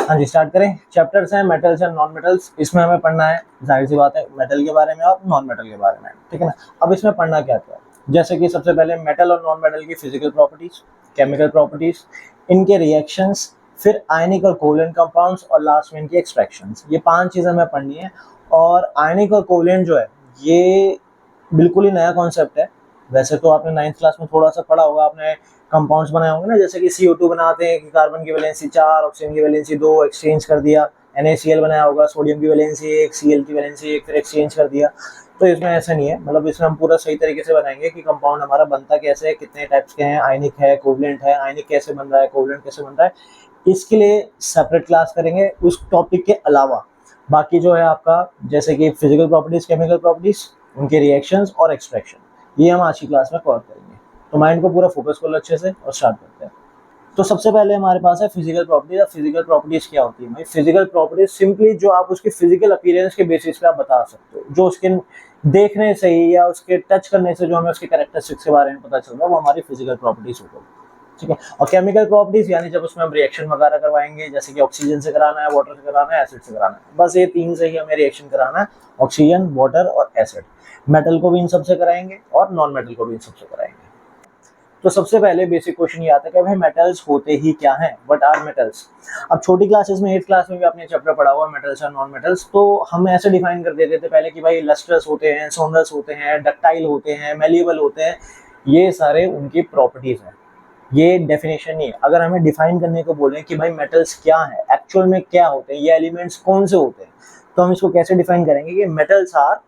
हाँ जी, स्टार्ट करें। चैप्टर्स हैं मेटल्स एंड नॉन मेटल्स। इसमें हमें पढ़ना है, जाहिर सी बात है, मेटल के बारे में और नॉन मेटल के बारे में, ठीक है ना। अब इसमें पढ़ना क्या क्या है, जैसे कि सबसे पहले मेटल और नॉन मेटल की फिजिकल प्रॉपर्टीज, केमिकल प्रॉपर्टीज, इनके रिएक्शंस, फिर आयनिक और कोवलेंट कंपाउंड्स और लास्ट में इनकी एक्सट्रैक्शंस। ये 5 चीज़ें हमें पढ़नी है। और आयनिक और कोवलेंट जो है ये बिल्कुल ही नया कॉन्सेप्ट है। वैसे तो आपने 9th क्लास में थोड़ा सा पढ़ा होगा, आपने कंपाउंड्स बनाए होंगे ना, जैसे कि CO2 बनाते हैं कि कार्बन की वैलेंसी 4, ऑक्सीजन की वैलेंसी 2, एक्सचेंज कर दिया। NaCl बनाया होगा, सोडियम की वैलेंसी 1, Cl की वैलेंसी 1, फिर एक्सचेंज कर दिया। तो इसमें ऐसा नहीं है, मतलब इसमें हम पूरा सही तरीके से बनाएंगे कि कंपाउंड हमारा बनता कैसे है, कितने टाइप्स के हैं, आयनिक है, कोवलेंट है, आयनिक कैसे बन रहा है, कोवलेंट कैसे बन रहा है। इसके लिए सेपरेट क्लास करेंगे उस टॉपिक के अलावा। बाकी जो है आपका, जैसे कि फिजिकल प्रॉपर्टीज, केमिकल प्रॉपर्टीज, उनके रिएक्शंस और एक्सट्रैक्शन, ये हम आज की क्लास में कवर करेंगे। तो माइंड को पूरा फोकस कर लो अच्छे से और स्टार्ट करते हैं। तो सबसे पहले हमारे पास है फिजिकल प्रॉपर्टीज। अब फिजिकल प्रॉपर्टीज क्या होती है भाई? फिजिकल प्रॉपर्टीज सिंपली जो आप उसके फिजिकल अपीयरेंस के बेसिस पे आप बता सकते हो, जो उसके देखने से ही या उसके टच करने से जो हमें उसके कैरेक्टरिस्टिक्स के बारे में पता चल रहा है, वो हमारी फिजिकल प्रॉपर्टीज हो गई, ठीक है। और केमिकल प्रॉपर्टीज यानी जब उसमें हम रिएक्शन वगैरह करवाएंगे, जैसे कि ऑक्सीजन से कराना है, वाटर से कराना है, एसिड से कराना है, बस ये 3 से ही हमें रिएक्शन कराना है, ऑक्सीजन, वाटर और एसिड। मेटल को भी इन सबसे कराएंगे और नॉन मेटल को भी इन सबसे कराएंगे। तो सबसे पहले बेसिक क्वेश्चन ये आता है कि भाई मेटल्स होते ही क्या हैं, व्हाट आर मेटल्स। अब छोटी क्लासेस में 8th क्लास में भी आपने चैप्टर पढ़ा हुआ मेटल्स और नॉन मेटल्स, तो हम ऐसे डिफाइन कर देते थे पहले कि भाई लस्ट्रस होते हैं, सोनरस होते हैं, डक्टाइल होते हैं, मेलिएबल होते हैं। ये सारे उनकी प्रॉपर्टीज हैं, ये डेफिनेशन नहीं है। अगर हमें डिफाइन करने को बोले कि भाई मेटल्स क्या है, एक्चुअल में क्या होते हैं, ये एलिमेंट्स कौन से होते हैं, तो हम इसको कैसे डिफाइन करेंगे कि मेटल्स आर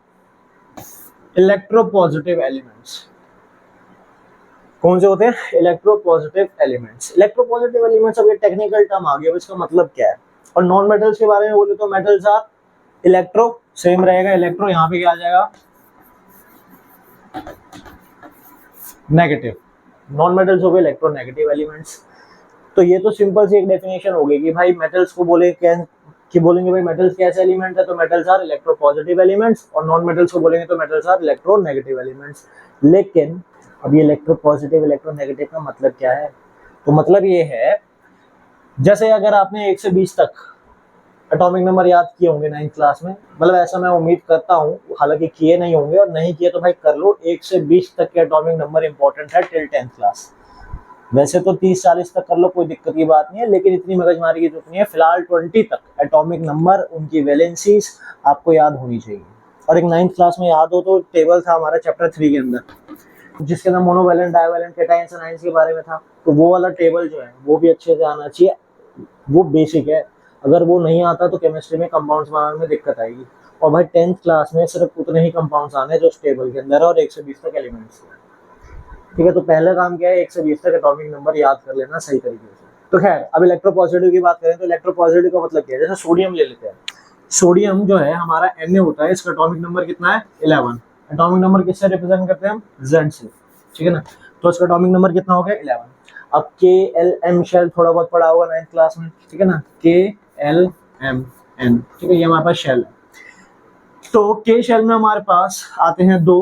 इलेक्ट्रोपॉजिटिव एलिमेंट्स। कौन से होते हैं? Electropositive elements. इलेक्ट्रोपॉजिटिव एलिमेंट्स, अब ये टेक्निकल टर्म आ गया, इसका मतलब क्या है। और नॉन मेटल्स के बारे में बोले तो मेटल्स आर इलेक्ट्रो, सेम रहेगा, इलेक्ट्रो यहाँ पे क्या आ जाएगा, नेगेटिव। नॉन मेटल्स हो गए इलेक्ट्रोनेगेटिव एलिमेंट्स। तो ये तो सिंपल सी एक डेफिनेशन हो गई कि भाई मेटल्स को बोले कि बोलेंगे भाई मेटल्स कैसे एलिमेंट है, तो मेटल्स आर इलेक्ट्रोपॉजिटिव एलिमेंट्स। और नॉन मेटल्स को बोलेंगे तो मेटल्स आर इलेक्ट्रोनेगेटिव एलिमेंट्स। लेकिन अब ये इलेक्ट्रोपॉजिटिव इलेक्ट्रोनेगेटिव का मतलब क्या है? तो मतलब ये है, जैसे अगर आपने 1 से 20 तक एटॉमिक नंबर याद किए होंगे 9th क्लास में, मतलब ऐसा मैं उम्मीद करता हूँ, हालांकि किए नहीं होंगे, और नहीं किए तो भाई कर लो। 1 से 20 तक के एटॉमिक नंबर इंपॉर्टेंट है टिल 10th क्लास। वैसे तो 30-40 तक कर लो, कोई दिक्कत की बात नहीं है, लेकिन इतनी मगजमारी की जरूरत नहीं है। फिलहाल 20 तक एटॉमिक नंबर, उनकी वैलेंसीज आपको याद होनी चाहिए। और एक 9th क्लास में याद हो तो टेबल था हमारा चैप्टर 3 के अंदर, जिसके अंदर monovalent, divalent, cations and ions के बारे में था। तो वो वाला टेबल जो है वो भी अच्छे से आना चाहिए, वो बेसिक है। अगर वो नहीं आता तो केमिस्ट्री में कंपाउंड्स बनाने में दिक्कत आएगी। और भाई 10th क्लास में सिर्फ उतने ही कंपाउंड्स आने जो उस टेबल के अंदर है, और 1 से 20 तक एलिमेंट्स है, ठीक है। तो पहला काम क्या है, 1 से 20 तक एटॉमिक नंबर याद कर लेना सही तरीके से। तो खैर, अब इलेक्ट्रोपॉजिटिव की बात करें तो इलेक्ट्रोपॉजिटिव का मतलब क्या है? जैसे सोडियम ले लेते हैं। सोडियम जो है हमारा Na होता है, इसका एटॉमिक नंबर कितना है? 11। एटॉमिक नंबर किससे रिप्रेजेंट करते हैं हम? Z से, ठीक है ना। तो इसका एटॉमिक नंबर कितना हो गया? 11। अब KLM शेल थोड़ा बहुत पढ़ा होगा 9th क्लास में, ठीक है ना। KLMN, ठीक है, ये हमारे पास शेल है। तो K शेल में हमारे पास आते हैं 2,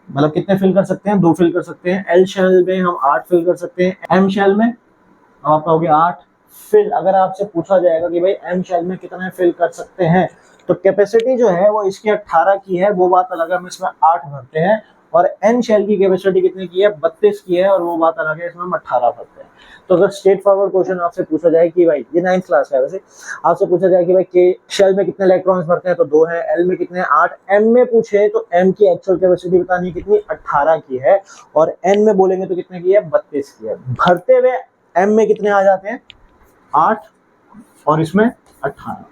मतलब कितने फिल कर सकते हैं? 2 फिल कर सकते हैं। L शेल में हम 8 फिल कर सकते हैं। M शेल में अब आपका हो गया 8। फिर अगर आपसे पूछा जाएगा कि भाई M शेल में कितने फिल कर सकते हैं, तो कैपेसिटी जो है वो इसकी 18 की है, वो बात अलग है, हम इसमें 8 भरते हैं। और N शेल की कैपेसिटी कितने की है? 32 की है, और वो बात अलग है, इसमें हम 18 भरते हैं। तो अगर स्ट्रेट फॉरवर्ड क्वेश्चन आपसे पूछा जाए कि भाई, ये 9th क्लास का है वैसे, आपसे पूछा जाए कि भाई K शेल में कितने इलेक्ट्रॉन्स भरते हैं, तो 2 है। L में कितने? 8। M में पूछे तो M की एक्चुअल कैपेसिटी बतानी है कितनी? 18 की है। और N में बोलेंगे तो कितने की है? 32 की है। भरते हुए M में कितने आ जाते हैं? 8, और इसमें 18।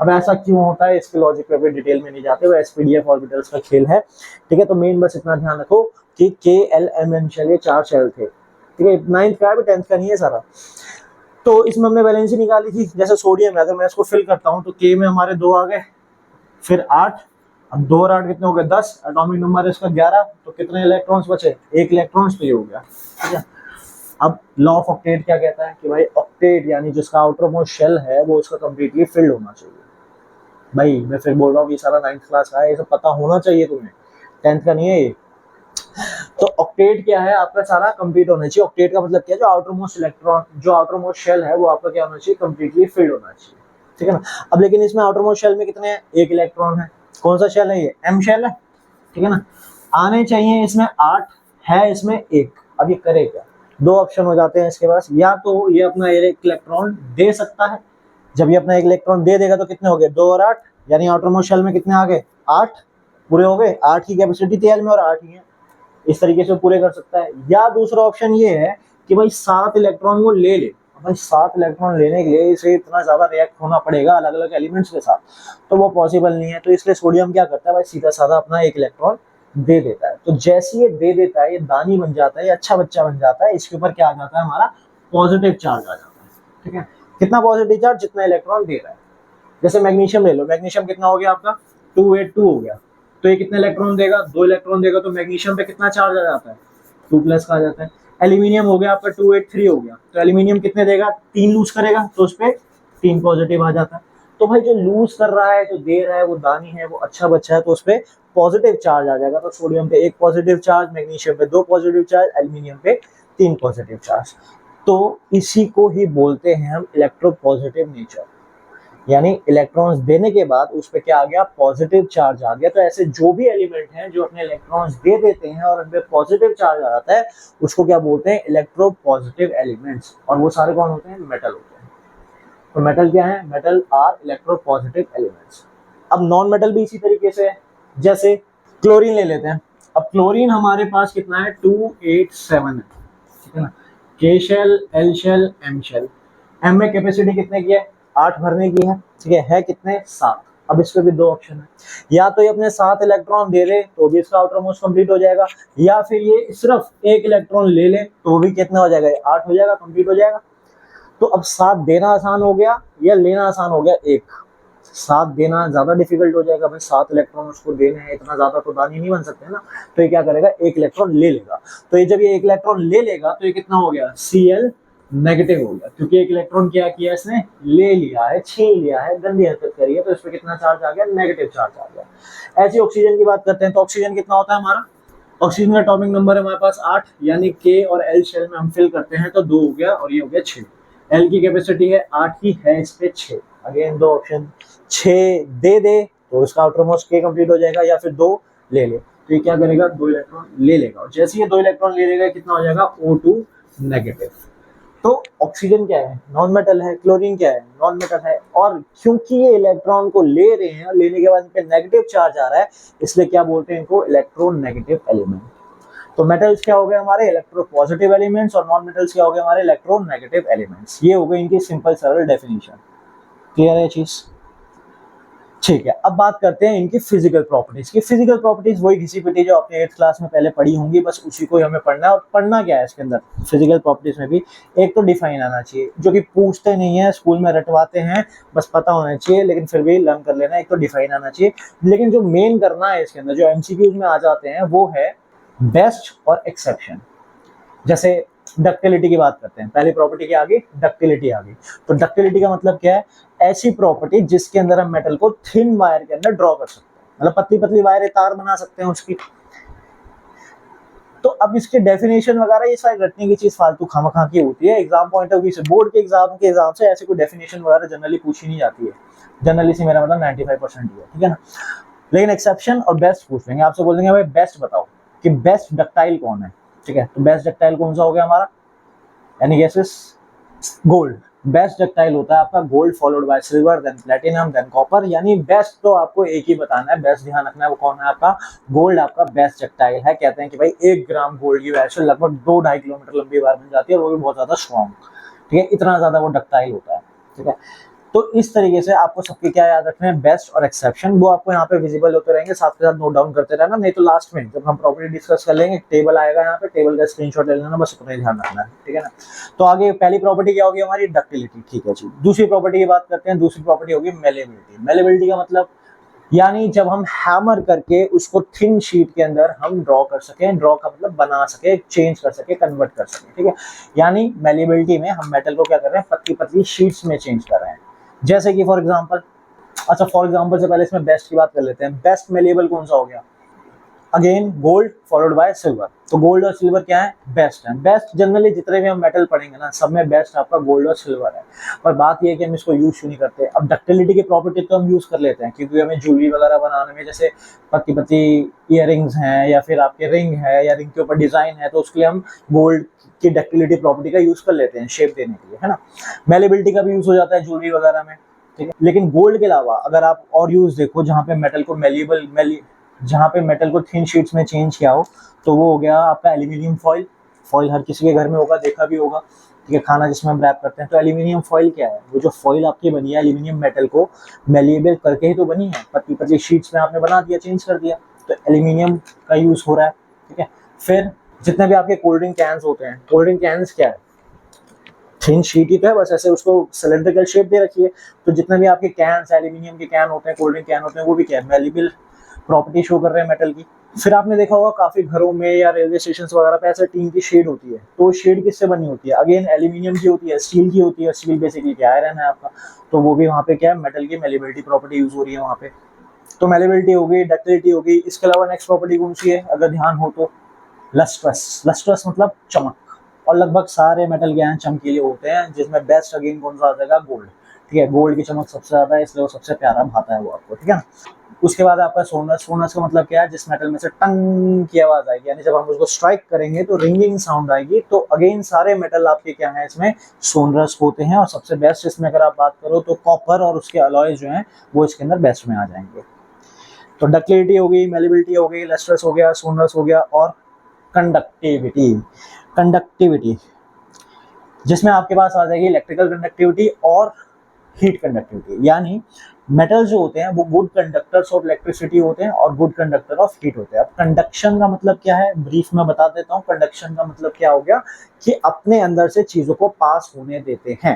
अब ऐसा क्यों होता है, इसके लॉजिक पे भी डिटेल में नहीं जाते, वो SPDF ऑर्बिटल्स का खेल है, ठीक है। तो मेन बस इतना ध्यान रखो कि KLMN शेल, ये 4 शेल थे, ठीक है। 9th का है, 10th का नहीं है सारा। तो इसमें हमने वैलेंसी निकाली थी। जैसे सोडियम है, अगर मैं इसको फिल करता हूँ तो K में हमारे 2 आ गए, फिर 8। अब 2 और 8 कितने हो गए? 10। एटॉमिक नंबर है इसका 11। तो कितने इलेक्ट्रॉन्स बचे? 1 इलेक्ट्रॉन्स तो ये हो गया, ठीक है। अब लॉ ऑफ ऑक्टेट क्या कहता है कि भाई ऑक्टेट यानी जिसका आउटर मोस्ट शेल है वो उसका कंप्लीटली फिल्ड होना चाहिए। भाई मैं फिर बोल रहा हूँ, ये सारा 9th क्लास का है, ये सब पता होना चाहिए तुम्हें, 10th का नहीं है ये। तो ऑक्टेट क्या है, आपका सारा कंप्लीट होना चाहिए। ऑक्टेट का मतलब क्या है, जो आउटर मोस्ट इलेक्ट्रॉन, जो आउटर मोस्ट शेल है वो आपका क्या होना चाहिए, कंप्लीटली फिल्ड होना चाहिए, ठीक है ना। अब लेकिन इसमें आउटर मोस्ट शेल में कितने हैं, एक इलेक्ट्रॉन है। कौन सा शेल है ये, एम शेल है, ठीक है ना। आने चाहिए इसमें 8, है इसमें 1। अब ये करे क्या, दो ऑप्शन हो जाते हैं इसके पास, या तो ये अपना एक इलेक्ट्रॉन दे सकता है। जब ये अपना एक इलेक्ट्रॉन दे देगा तो कितने हो गए, 2 और 8, यानी आउटर मोस्ट शेल में कितने आ गए, 8 पूरे हो गए। 8 की कैपेसिटी थी एल में और 8 ही है, इस तरीके से पूरे कर सकता है। या दूसरा ऑप्शन ये है कि भाई 7 इलेक्ट्रॉन वो ले ले। भाई 7 इलेक्ट्रॉन लेने के लिए इसे इतना ज्यादा रिएक्ट होना पड़ेगा अलग अलग एलिमेंट्स के साथ, तो वो पॉसिबल नहीं है। तो इसलिए सोडियम क्या करता है भाई, सीधा साधा अपना एक इलेक्ट्रॉन दे देता है। तो जैसे ये दे देता है, ये दानी बन जाता है, ये अच्छा बच्चा बन जाता है, इसके ऊपर क्या आ जाता है, हमारा पॉजिटिव चार्ज आ जाता है, ठीक है। कितना पॉजिटिव चार्ज, जितना इलेक्ट्रॉन दे रहा है। जैसे मैग्नीशियम ले लो, मैग्नीशियम कितना हो गया आपका, 282 हो गया, तो ये कितने इलेक्ट्रॉन देगा, 2 इलेक्ट्रॉन देगा, तो मैग्नीशियम पे कितना चार्ज आ जाता है, 2+ का आ जाता है। एल्यूमिनियम हो गया आपका 283 हो गया, तो एल्यूमिनियम कितने देगा, 3 लूज करेगा, तो उस पर 3 पॉजिटिव आ जाता है। तो भाई जो लूज कर रहा है, जो दे रहा है, वो दानी है, वो अच्छा बच्चा है, तो उस पर पॉजिटिव चार्ज आ जाएगा। तो सोडियम पे 1 पॉजिटिव चार्ज, मैग्नीशियम पे 2 पॉजिटिव चार्ज, एल्यूमिनियम पे 3 पॉजिटिव चार्ज। तो इसी को ही बोलते हैं हम इलेक्ट्रोपॉजिटिव नेचर, यानी इलेक्ट्रॉन्स देने के बाद उस पर क्या आ गया, पॉजिटिव चार्ज आ गया। तो ऐसे जो भी एलिमेंट हैं जो अपने इलेक्ट्रॉन्स दे देते हैं और उन पे पॉजिटिव चार्ज आ जाता है, उसको क्या बोलते हैं, इलेक्ट्रोपॉजिटिव एलिमेंट्स। और वो सारे कौन होते हैं, मेटल होते हैं। तो मेटल क्या है, मेटल आर इलेक्ट्रोपॉजिटिव एलिमेंट्स। अब नॉन मेटल भी इसी तरीके से है, जैसे क्लोरीन ले लेते हैं। अब क्लोरीन हमारे पास कितना है, 287 है, ठीक है ना। K shell, L shell, M shell. M में कैपेसिटी कितने की है, 8 भरने की है, ठीक है कितने, 7। अब इस पे भी 2 ऑप्शन है, या तो ये अपने 7 इलेक्ट्रॉन दे दे तो भी इसका आउटर मोस्ट कंप्लीट हो जाएगा, या फिर ये सिर्फ 1 इलेक्ट्रॉन ले ले तो भी कितना हो जाएगा, 8 हो जाएगा, कंप्लीट हो जाएगा। तो अब 7 देना आसान हो गया या लेना आसान हो गया, 1। 7 देना ज्यादा डिफिकल्ट हो जाएगा, भाई 7 इलेक्ट्रॉन उसको देने हैं, इतना ज्यादा तो दानी नहीं बन सकते ना। तो ये क्या करेगा, 1 इलेक्ट्रॉन ले लेगा। तो ये जब ये 1 इलेक्ट्रॉन ले लेगा तो ये कितना हो गया, Cl नेगेटिव हो गया, क्योंकि 1 इलेक्ट्रॉन क्या किया इसने, ले लिया है, छीन लिया है, गंदी हरकत करी है, तो इस पर कितना चार्ज आ गया, नेगेटिव चार्ज आ गया। ऐसे ऑक्सीजन की बात करते हैं, तो ऑक्सीजन कितना होता है हमारा, ऑक्सीजन का एटॉमिक नंबर है हमारे पास 8, यानी के और एल शेल में हम फिल करते हैं तो 2 हो गया और ये हो गया 6। एल की कैपेसिटी है 8 की, है इस पे 6। अगेन 2 ऑप्शन, 6 दे दे तो इसका आउटर मोस्ट के कंप्लीट हो जाएगा, या फिर 2 ले ले तो ये क्या करेगा, 2 इलेक्ट्रॉन ले लेगा। और जैसे ये 2 इलेक्ट्रॉन ले लेगा कितना हो जाएगा, O2 नेगेटिव। तो ऑक्सीजन क्या है, नॉन मेटल है, क्लोरीन क्या है, नॉन मेटल है। और क्योंकि ये इलेक्ट्रॉन को ले रहे हैं और लेने के बाद इनपे नेगेटिव चार्ज आ रहा है, इसलिए क्या बोलते हैं इनको, इलेक्ट्रोनेगेटिव एलिमेंट। तो मेटल्स क्या हो गए हमारे, इलेक्ट्रोपॉजिटिव एलिमेंट्स, और नॉन मेटल्स क्या हो गए हमारे, इलेक्ट्रोनेगेटिव एलिमेंट्स। ये हो गई इनकी सिंपल सरल डेफिनेशन। क्लियर है चीज, ठीक है। अब बात करते हैं इनकी फिजिकल प्रॉपर्टीज की। फिजिकल प्रॉपर्टीज वही घिसी पिटी जो आपने 8th क्लास में पहले पढ़ी होंगी, बस उसी को ही हमें पढ़ना है। और पढ़ना क्या है इसके अंदर, फिजिकल प्रॉपर्टीज में भी एक तो डिफाइन आना चाहिए, जो कि पूछते नहीं है, स्कूल में रटवाते हैं, बस पता होना चाहिए, लेकिन फिर भी लर्न कर लेना। एक तो डिफाइन आना चाहिए, लेकिन जो मेन करना है इसके अंदर, जो एमसीक्यूज में आ जाते हैं, वो है बेस्ट और एक्सेप्शन। जैसे डक्टिलिटी की बात करते हैं, पहली प्रॉपर्टी के आगे डक्टिलिटी आ गई। तो डक्टिलिटी का मतलब क्या है, ऐसी प्रॉपर्टी जिसके अंदर हम मेटल को थिन वायर के अंदर ड्रॉ कर सकते हैं, मतलब पतली पतली वायर तार बना सकते हैं उसकी। तो अब इसके डेफिनेशन वगैरह ये सारी रटने की चीज फालतू खामखा की होती है। एग्जाम पॉइंट ऑफ व्यू से, बोर्ड के एग्जाम से ऐसे कोई डेफिनेशन वगैरह जनरली पूछी नहीं जाती है। जनरली से मेरा मतलब 95% ही है, ठीक है ना। लेकिन एक्सेप्शन और बेस्ट पूछ लेंगे, आपसे बोल देंगे भाई बेस्ट बताओ कि बेस्ट डक्टाइल कौन है, ठीक है। तो बेस्ट डक्टाइल कौन सा हो गया हमारा, यानी गैसेस गोल्ड। बेस्ट डक्टाइल होता है आपका gold, followed by silver, then platinum, then copper. यानी बेस्ट तो आपको एक ही बताना है, बेस्ट ध्यान रखना है, वो कौन है आपका, गोल्ड आपका बेस्ट डक्टाइल है। कहते हैं कि भाई 1 ग्राम गोल्ड की वजह से लगभग 2-2.5 किलोमीटर लंबी वायर बन जाती है, और वो भी बहुत ज्यादा स्ट्रॉन्ग, ठीक है, इतना ज्यादा वो डक्टाइल होता है, ठीक है। तो इस तरीके से आपको सबके क्या याद रखना है, बेस्ट और एक्सेप्शन, वो आपको यहाँ पे विजिबल होते रहेंगे, साथ के साथ नोट डाउन करते रहना। नहीं तो लास्ट में जब हम प्रॉपर्टी डिस्कस कर लेंगे, टेबल आएगा यहाँ पे, टेबल का स्क्रीनशॉट ले लेना, बस उतना ही ध्यान रखना है, ठीक है ना। तो आगे पहली प्रॉपर्टी क्या होगी हमारी, डक्टिलिटी, ठीक है जी। दूसरी प्रॉपर्टी की बात करते हैं, दूसरी प्रॉपर्टी होगी मेलेबिलिटी। मेलेबिलिटी का मतलब, यानी जब हम हैमर करके उसको थिन शीट के अंदर हम ड्रॉ कर सके, ड्रॉ का मतलब बना सके, चेंज कर सके, कन्वर्ट कर सके, ठीक है। यानी मेलेबिलिटी में हम मेटल को क्या कर रहे हैं, पतली पतली शीट्स में चेंज कर रहे हैं। जैसे कि फॉर एग्जांपल, अच्छा फॉर एग्जांपल से पहले इसमें बेस्ट की बात कर लेते हैं। बेस्ट मेलेबल कौन सा हो गया, again gold followed by silver. तो गोल्ड और सिल्वर क्या है, बेस्ट है। बेस्ट जनरली जितने भी हम मेटल पढ़ेंगे ना, सब में बेस्ट आपका गोल्ड और सिल्वर है। पर बात ये है कि हम इसको यूज क्यों नहीं करते। अब डक्टिलिटी की प्रॉपर्टी तो हम यूज कर लेते हैं, क्योंकि हमें ज्वेलरी वगैरह बनाने में, जैसे पत्ती पत्ती इयररिंग्स हैं या फिर आपके रिंग है या रिंग के ऊपर डिजाइन है, तो उसके लिए हम गोल्ड की डक्टिलिटी प्रॉपर्टी का यूज कर लेते हैं शेप देने के लिए, है ना। मेलेबिलिटी का भी यूज हो जाता है ज्वेलरी वगैरह में, ठीक है। लेकिन गोल्ड के अलावा अगर आप और यूज देखो, जहाँ पे मेटल को जहाँ पे मेटल को थिन शीट्स में चेंज किया हो, तो वो हो गया आपका एल्यूमिनियम फॉइल। फॉइल हर किसी के घर में होगा, देखा भी होगा, ठीक है, खाना जिसमें हम रैप करते हैं। तो एल्यूमिनियम फॉइल क्या है, वो जो फॉइल आपकी बनी है एल्यूमिनियम मेटल को मेलिएबल करके ही तो बनी है, पतली पतली शीट्स में आपने बना दिया, चेंज कर दिया, तो एल्यूमिनियम का यूज हो रहा है, ठीक है। फिर जितने भी आपके कोल्ड ड्रिंक कैंस होते हैं, कोल्ड ड्रिंक कैंस क्या है, थिन शीट ही तो है, बस ऐसे उसको सिलेंड्रिकल शेप दे रखी है। तो जितने भी आपके कैंस एल्यूमिनियम के कैन होते हैं, कोल्ड ड्रिंक कैन होते हैं, वो भी क्या है, मेलिएबल प्रॉपर्टी शो कर रहे हैं मेटल की। फिर आपने देखा होगा काफी घरों में या रेलवे स्टेशन वगैरह पे ऐसे टीन की शेड होती है, तो शेड किससे बनी होती है, अगेन एल्यूमिनियम की होती है, स्टील की होती है। स्टील बेसिकली क्या आयरन है आपका, तो वो भी वहाँ पे क्या है, मेटल की मेलिबिलिटी प्रॉपर्टी यूज हो रही है वहाँ पे। तो मेलिबिलिटी हो गई, डक्टिलिटी हो गई। इसके अलावा नेक्स्ट प्रॉपर्टी कौन सी है, अगर ध्यान हो तो लस्ट्रस। लस्ट्रस मतलब चमक, और लगभग सारे मेटल क्या हैं, चमकीले होते हैं, जिसमें बेस्ट अगेन कौन सा आ जाएगा, गोल्ड, ठीक है। गोल्ड की चमक सबसे ज्यादा है, इसलिए वो सबसे प्यारा भाता है वो आपको, ठीक है ना। उसके बाद आपका सोनस। सोनस का मतलब क्या है, जिस मेटल में से टंग की आवाज आएगी, यानी जब हम उसको स्ट्राइक करेंगे तो रिंगिंग साउंड आएगी। तो अगेन सारे मेटल आपके क्या है, इसमें सोनरस होते हैं। और सबसे बेस्ट इसमें अगर आप बात करो तो कॉपर और उसके अलॉयज जो हैं वो इसके अंदर बेस्ट में आ जाएंगे। तो डक्टिलिटी हो गई, मेलिबिलिटी हो गई, लस्ट्रस हो गया, सोनरस हो गया, और कंडक्टिविटी। कंडक्टिविटी जिसमें आपके पास आ जाएगी इलेक्ट्रिकल कंडक्टिविटी और हीट कंडक्टिविटी। यानी मेटल जो होते हैं वो गुड कंडक्टर्स ऑफ इलेक्ट्रिसिटी होते हैं और गुड कंडक्टर ऑफ हीट होते हैं। अब कंडक्शन का मतलब क्या है, ब्रीफ में बता देता हूँ। कंडक्शन का मतलब क्या हो गया कि अपने अंदर से चीजों को पास होने देते हैं,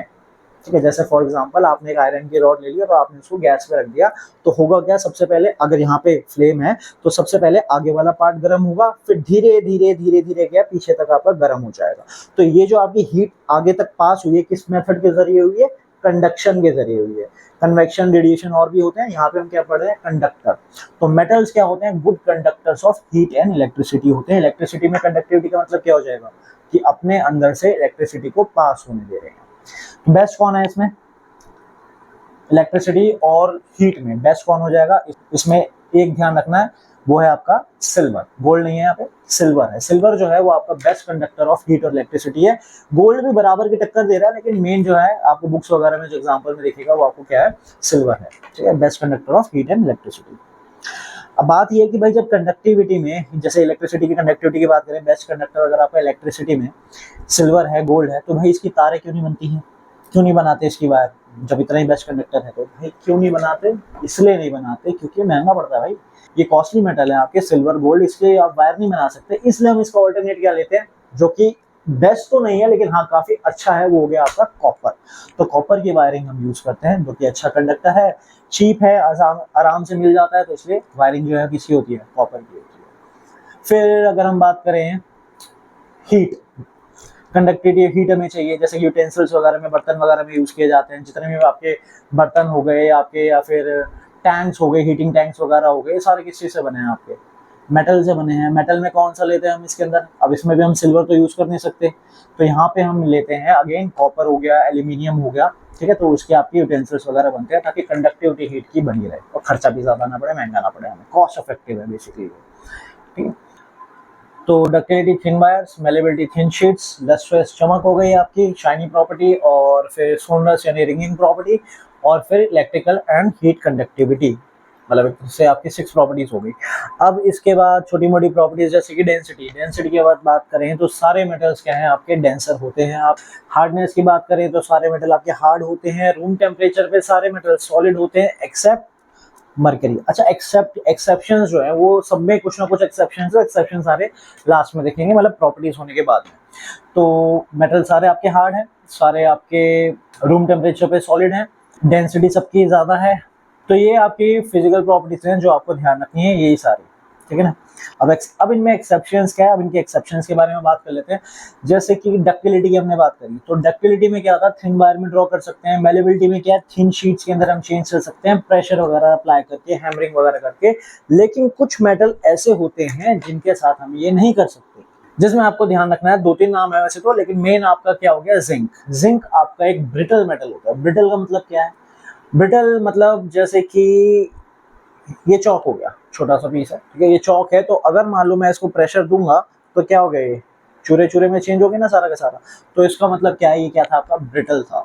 ठीक है। जैसे फॉर एग्जांपल आपने एक आयरन की रॉड ले ली और आपने उसको गैस पे रख दिया, तो होगा क्या, सबसे पहले अगर यहाँ पे फ्लेम है तो सबसे पहले आगे वाला पार्ट गर्म होगा, फिर धीरे धीरे धीरे धीरे क्या पीछे तक आपका गर्म हो जाएगा। तो ये जो आपकी हीट आगे तक पास हुई है, किस मेथड के जरिए हुई है, कंडक्शन के जरिए हुई है। कन्वेक्शन, रेडिएशन और भी होते हैं, यहाँ पे हम क्या पढ़ रहे हैं, कंडक्टर। तो मेटल्स क्या होते हैं, good conductors of heat and electricity होते हैं। इलेक्ट्रिसिटी में कंडक्टिविटी का मतलब क्या हो जाएगा कि अपने अंदर से इलेक्ट्रिसिटी को पास होने दे रहे हैं। बेस्ट कौन है इसमें, इलेक्ट्रिसिटी और हीट में बेस्ट कौन हो जाएगा, इसमें एक ध्यान रखना है, वो है आपका सिल्वर। गोल्ड नहीं है यहाँ पे, सिल्वर है। सिल्वर जो है वो आपका बेस्ट कंडक्टर ऑफ हीट और इलेक्ट्रिसिटी है। गोल्ड भी बराबर की टक्कर दे रहा है, लेकिन मेन जो है आपको बुक्स वगैरह में जो एग्जांपल में देखिएगा वो आपको क्या है, सिल्वर है, ठीक है, best conductor of heat and electricity. अब बात ये है कि भाई जब कंडक्टिविटी में, जैसे इलेक्ट्रिसिटी की कंडक्टिविटी की बात करें, बेस्ट कंडक्टर अगर आपका इलेक्ट्रिसिटी में सिल्वर है, गोल्ड है, तो भाई इसकी तारें क्यों नहीं बनती हैं, क्यों नहीं बनाते इसकी वायर, जब इतना ही बेस्ट कंडक्टर है तो भाई क्यों नहीं बनाते, इसलिए नहीं बनाते क्योंकि महंगा पड़ता है भाई, ये कॉस्टली मेटल है आपके सिल्वर गोल्ड, इसलिए आप वायर नहीं बना सकते। इसलिए हम इसका ऑल्टरनेट क्या लेते हैं, जो कि बेस्ट तो नहीं है लेकिन हाँ काफी अच्छा है, वो हो गया आपका कॉपर। तो कॉपर की वायरिंग हम यूज करते हैं, जो कि अच्छा कंडक्टर है, चीप है, आराम से मिल जाता है, तो इसलिए वायरिंग जो है किसकी होती है, कॉपर की होती है। फिर अगर हम बात करें हीट, कंडक्टिविटी हीट हमें चाहिए, जैसे कि यूटेंसिल्स वगैरह में, बर्तन वगैरह में यूज किए जाते हैं, जितने भी आपके बर्तन हो गए आपके, या फिर टैंक्स हो गए, हीटिंग टैंक्स वगैरह हो गए, सारे किस चीज से बने हैं, आपके मेटल से बने हैं। मेटल में कौन सा लेते हैं हम इसके अंदर, अब इसमें भी हम सिल्वर तो यूज कर नहीं सकते, तो यहाँ पे हम लेते हैं अगेन कॉपर हो गया, एल्यूमिनियम हो गया, ठीक है। तो उसके आपके यूटेंसिल्स वगैरह बनते हैं ताकि कंडक्टिविटी हीट की बनी रहे और खर्चा भी ज्यादा ना पड़े, महंगा ना पड़े हमें, कॉस्ट इफेक्टिव है बेसिकली, ठीक है। तो ductility thin wires, malleability thin sheets, lustrous चमक हो गई आपकी, शाइनी प्रॉपर्टी, और फिर सोनरस यानी रिंगिंग प्रॉपर्टी, और फिर इलेक्ट्रिकल एंड हीट कंडक्टिविटी, मतलब इससे आपकी 6 प्रॉपर्टीज हो गई। अब इसके बाद छोटी मोटी प्रॉपर्टीज जैसे कि डेंसिटी। डेंसिटी की बात करें तो सारे मेटल्स क्या हैं आपके, डेंसर होते हैं। आप हार्डनेस की बात करें तो सारे मेटल आपके हार्ड होते हैं। रूम टेम्परेचर पे सारे मेटल सॉलिड होते हैं एक्सेप्ट मरकरी। अच्छा, एक्सेप्शंस जो है वो सब में कुछ ना कुछ एक्सेप्शंस है, एक्सेप्शन सारे लास्ट में देखेंगे, मतलब प्रॉपर्टीज होने के बाद में। तो मेटल सारे आपके हार्ड हैं, सारे आपके रूम टेम्परेचर पे सॉलिड हैं, डेंसिटी सबकी ज़्यादा है। तो ये आपकी फिजिकल प्रॉपर्टीज हैं जो आपको ध्यान रखनी है, यही सारी, ठीक है ना। अब इनमें एक्सेप्शंस क्या है, अब इनके एक्सेप्शंस के बारे में बात कर लेते हैं। जैसे कि डक्टिलिटी की हमने बात करी, तो डक्टिलिटी में क्या होता है, थिन वायर में ड्रॉ कर सकते हैं। मेलेबिलिटी में क्या है, थिन शीट्स के अंदर हम चेंज कर सकते हैं प्रेशर वगैरह अप्लाई करके, हैमरिंग वगैरह करके। लेकिन कुछ मेटल ऐसे होते हैं जिनके साथ हम ये नहीं कर सकते, जिसमें आपको ध्यान रखना है। 2-3 नाम है वैसे तो, लेकिन मेन आपका क्या हो गया, जिंक। जिंक आपका एक ब्रिटल मेटल होता है। ब्रिटल का मतलब क्या है, ब्रिटल मतलब जैसे कि ये चौक हो गया, छोटा सा पीस है, ठीक है, ये चौक है, तो अगर मान लो मैं इसको प्रेशर दूंगा तो क्या हो गया, ये चूरे चूरे में चेंज हो गया ना सारा का सारा। तो इसका मतलब क्या है, ये क्या था आपका, ब्रिटल था।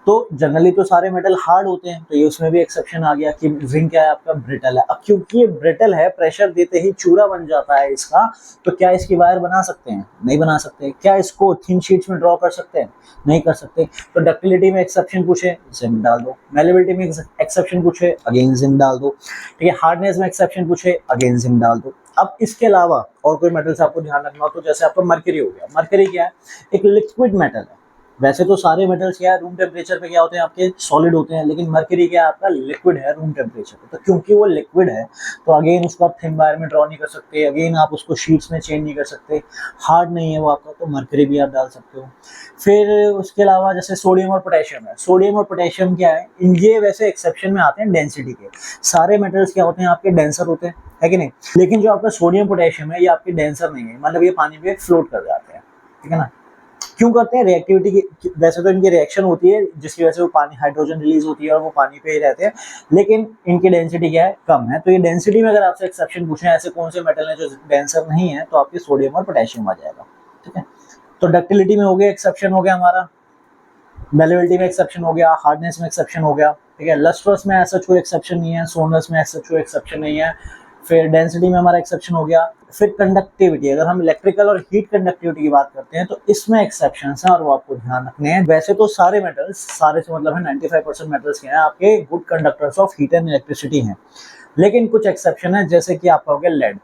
तो जनरली तो सारे मेटल हार्ड होते हैं, तो ये उसमें भी एक्सेप्शन आ गया कि जिंक क्या है आपका, ब्रिटल है। अब क्योंकि ये ब्रिटल है, प्रेशर देते ही चूरा बन जाता है इसका, तो क्या इसकी वायर बना सकते हैं, नहीं बना सकते। क्या इसको थिन शीट्स में ड्रॉ कर सकते हैं, नहीं कर सकते। तो डक्टिलिटी में एक्सेप्शन पूछे, जिंक डाल दो। मेलेबिलिटी में एक्सेप्शन पूछे, अगेन जिंक डाल दो, ठीक है। हार्डनेस में एक्सेप्शन पूछे, अगेन जिंक डाल दो। अब इसके अलावा और कोई मेटल्स आपको ध्यान रखना हो, तो जैसे आपका मरकरी हो गया। मरकरी क्या है, एक लिक्विड मेटल है। वैसे तो सारे मेटल्स क्या है, रूम टेम्परेचर पे क्या होते हैं आपके, सॉलिड होते हैं, लेकिन मरकरी क्या है आपका, लिक्विड है रूम टेम्परेचर पे। तो क्योंकि वो लिक्विड है, तो अगेन उसको आप थिन वायर में ड्रॉ नहीं कर सकते, अगेन आप उसको शीट्स में चेंज नहीं कर सकते, हार्ड नहीं है वो आपका, तो मरकरी भी आप डाल सकते हो। फिर उसके अलावा जैसे सोडियम और पोटेशियम है। सोडियम और पोटेशियम क्या है, ये वैसे एक्सेप्शन में आते हैं डेंसिटी के। सारे मेटल्स क्या होते हैं आपके, डेंसर होते हैं, है कि नहीं। लेकिन जो आपका सोडियम पोटेशियम है, ये आपके डेंसर नहीं है, मतलब ये पानी पे फ्लोट कर जाते हैं, ठीक है ना। क्यों करते हैं, रिएक्टिविटी की, वैसे तो इनकी रिएक्शन होती है जिसकी वजह से वो पानी, हाइड्रोजन रिलीज होती है और वो पानी पे ही रहते हैं, लेकिन इनकी डेंसिटी क्या है, कम है। तो ये डेंसिटी में अगर आपसे एक्सेप्शन पूछे ऐसे कौन से मेटल हैं जो डेंसर नहीं है, तो आपके सोडियम और पोटेशियम आ जाएगा, ठीक है। तो डक्टिलिटी में हो गया एक्सेप्शन, हो गया हमारा। मेलेबिलिटी में एक्सेप्शन हो गया, हार्डनेस में एक्सेप्शन हो गया, ठीक है। लस्ट्रस में ऐसा कोई एक्सेप्शन नहीं है, सोनस में ऐसा कोई एक्सेप्शन नहीं है। फिर डेंसिटी में हमारा एक्सेप्शन हो गया। फिर कंडक्टिविटी, अगर हम इलेक्ट्रिकल और हीट कंडक्टिविटी की बात करते हैं, तो इसमें एक्सेप्शंस हैं और वो आपको ध्यान रखने हैं। वैसे तो सारे मेटल्स, सारे से मतलब है 95% मेटल्स के हैं आपके good conductors of heat and electricity हैं, लेकिन कुछ एक्सेप्शन है। जैसे कि आपका हो गया लेड।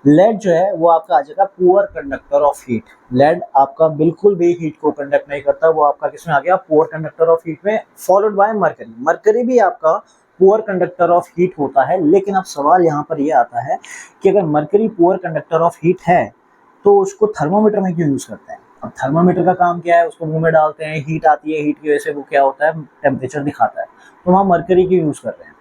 लेड जो है वो आपका आ जाएगा poor conductor of heat. Lead आपका बिल्कुल भी हीट को कंडक्ट नहीं करता, वो आपका किसमें आ गया, पुअर कंडक्टर ऑफ हीट में, फॉलोड बाय मरकरी। मरकरी भी आपका पुअर कंडक्टर ऑफ हीट होता है, लेकिन अब सवाल यहाँ पर ये आता है कि अगर mercury poor conductor of heat है, तो उसको थर्मोमीटर में क्यों यूज करते हैं। अब थर्मोमीटर का काम क्या है, उसको मुंह में डालते हैं, हीट आती है, हीट की वजह से वो क्या होता है, टेम्परेचर दिखाता है, तो वहाँ मरकरी क्यों यूज कर रहे हैं।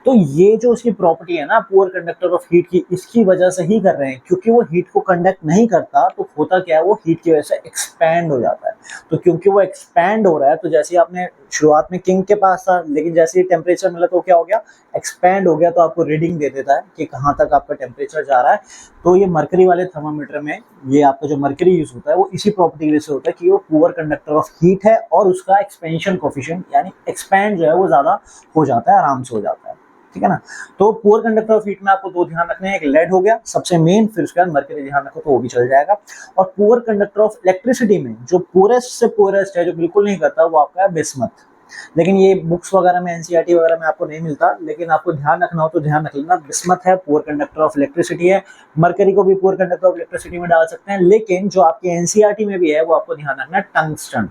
तो ये जो उसकी प्रॉपर्टी है ना, पुअर कंडक्टर ऑफ हीट की, इसकी वजह से ही कर रहे हैं, क्योंकि वो हीट को कंडक्ट नहीं करता, तो होता क्या है, वो हीट की वजह से एक्सपैंड हो जाता है। तो क्योंकि वो एक्सपैंड हो रहा है, तो जैसे आपने शुरुआत में किंग के पास था, लेकिन जैसे ही टेम्परेचर मिला तो क्या हो गया, एक्सपैंड हो गया, तो आपको रीडिंग दे देता है कि कहाँ तक आपका टेम्परेचर जा रहा है। तो ये मरकरी वाले थर्मामीटर में, ये आपका जो मरकरी यूज होता है, वो इसी प्रॉपर्टी की वजह से होता है कि वो पुअर कंडक्टर ऑफ हीट है, और उसका एक्सपेंशन कोफिशिएंट यानी एक्सपैंड जो है वो ज्यादा हो जाता है, आराम से हो जाता है, ठीक है ना। तो पुअर कंडक्टर ऑफ हीट में आपको दो ध्यान रखने हैं, एक लेड हो गया सबसे मेन, फिर उसके बाद मरकरी ध्यान रखो तो वो भी चल जाएगा। और पुअर कंडक्टर ऑफ इलेक्ट्रिसिटी में जो पुअरेस्ट से पुअरेस्ट है, जो बिल्कुल नहीं करता, वो आपका है बिस्मथ। लेकिन ये बुक्स वगैरह में, एनसीईआरटी वगैरह में आपको नहीं मिलता, लेकिन आपको ध्यान रखना हो तो ध्यान रख लेना, बिस्मथ है, पुअर कंडक्टर ऑफ इलेक्ट्रिसिटी है। मरकरी को भी पुअर कंडक्टर ऑफ इलेक्ट्रिसिटी में डाल सकते हैं, लेकिन जो आपके एनसीईआरटी में भी है वो आपको ध्यान रखना है, टंगस्टन।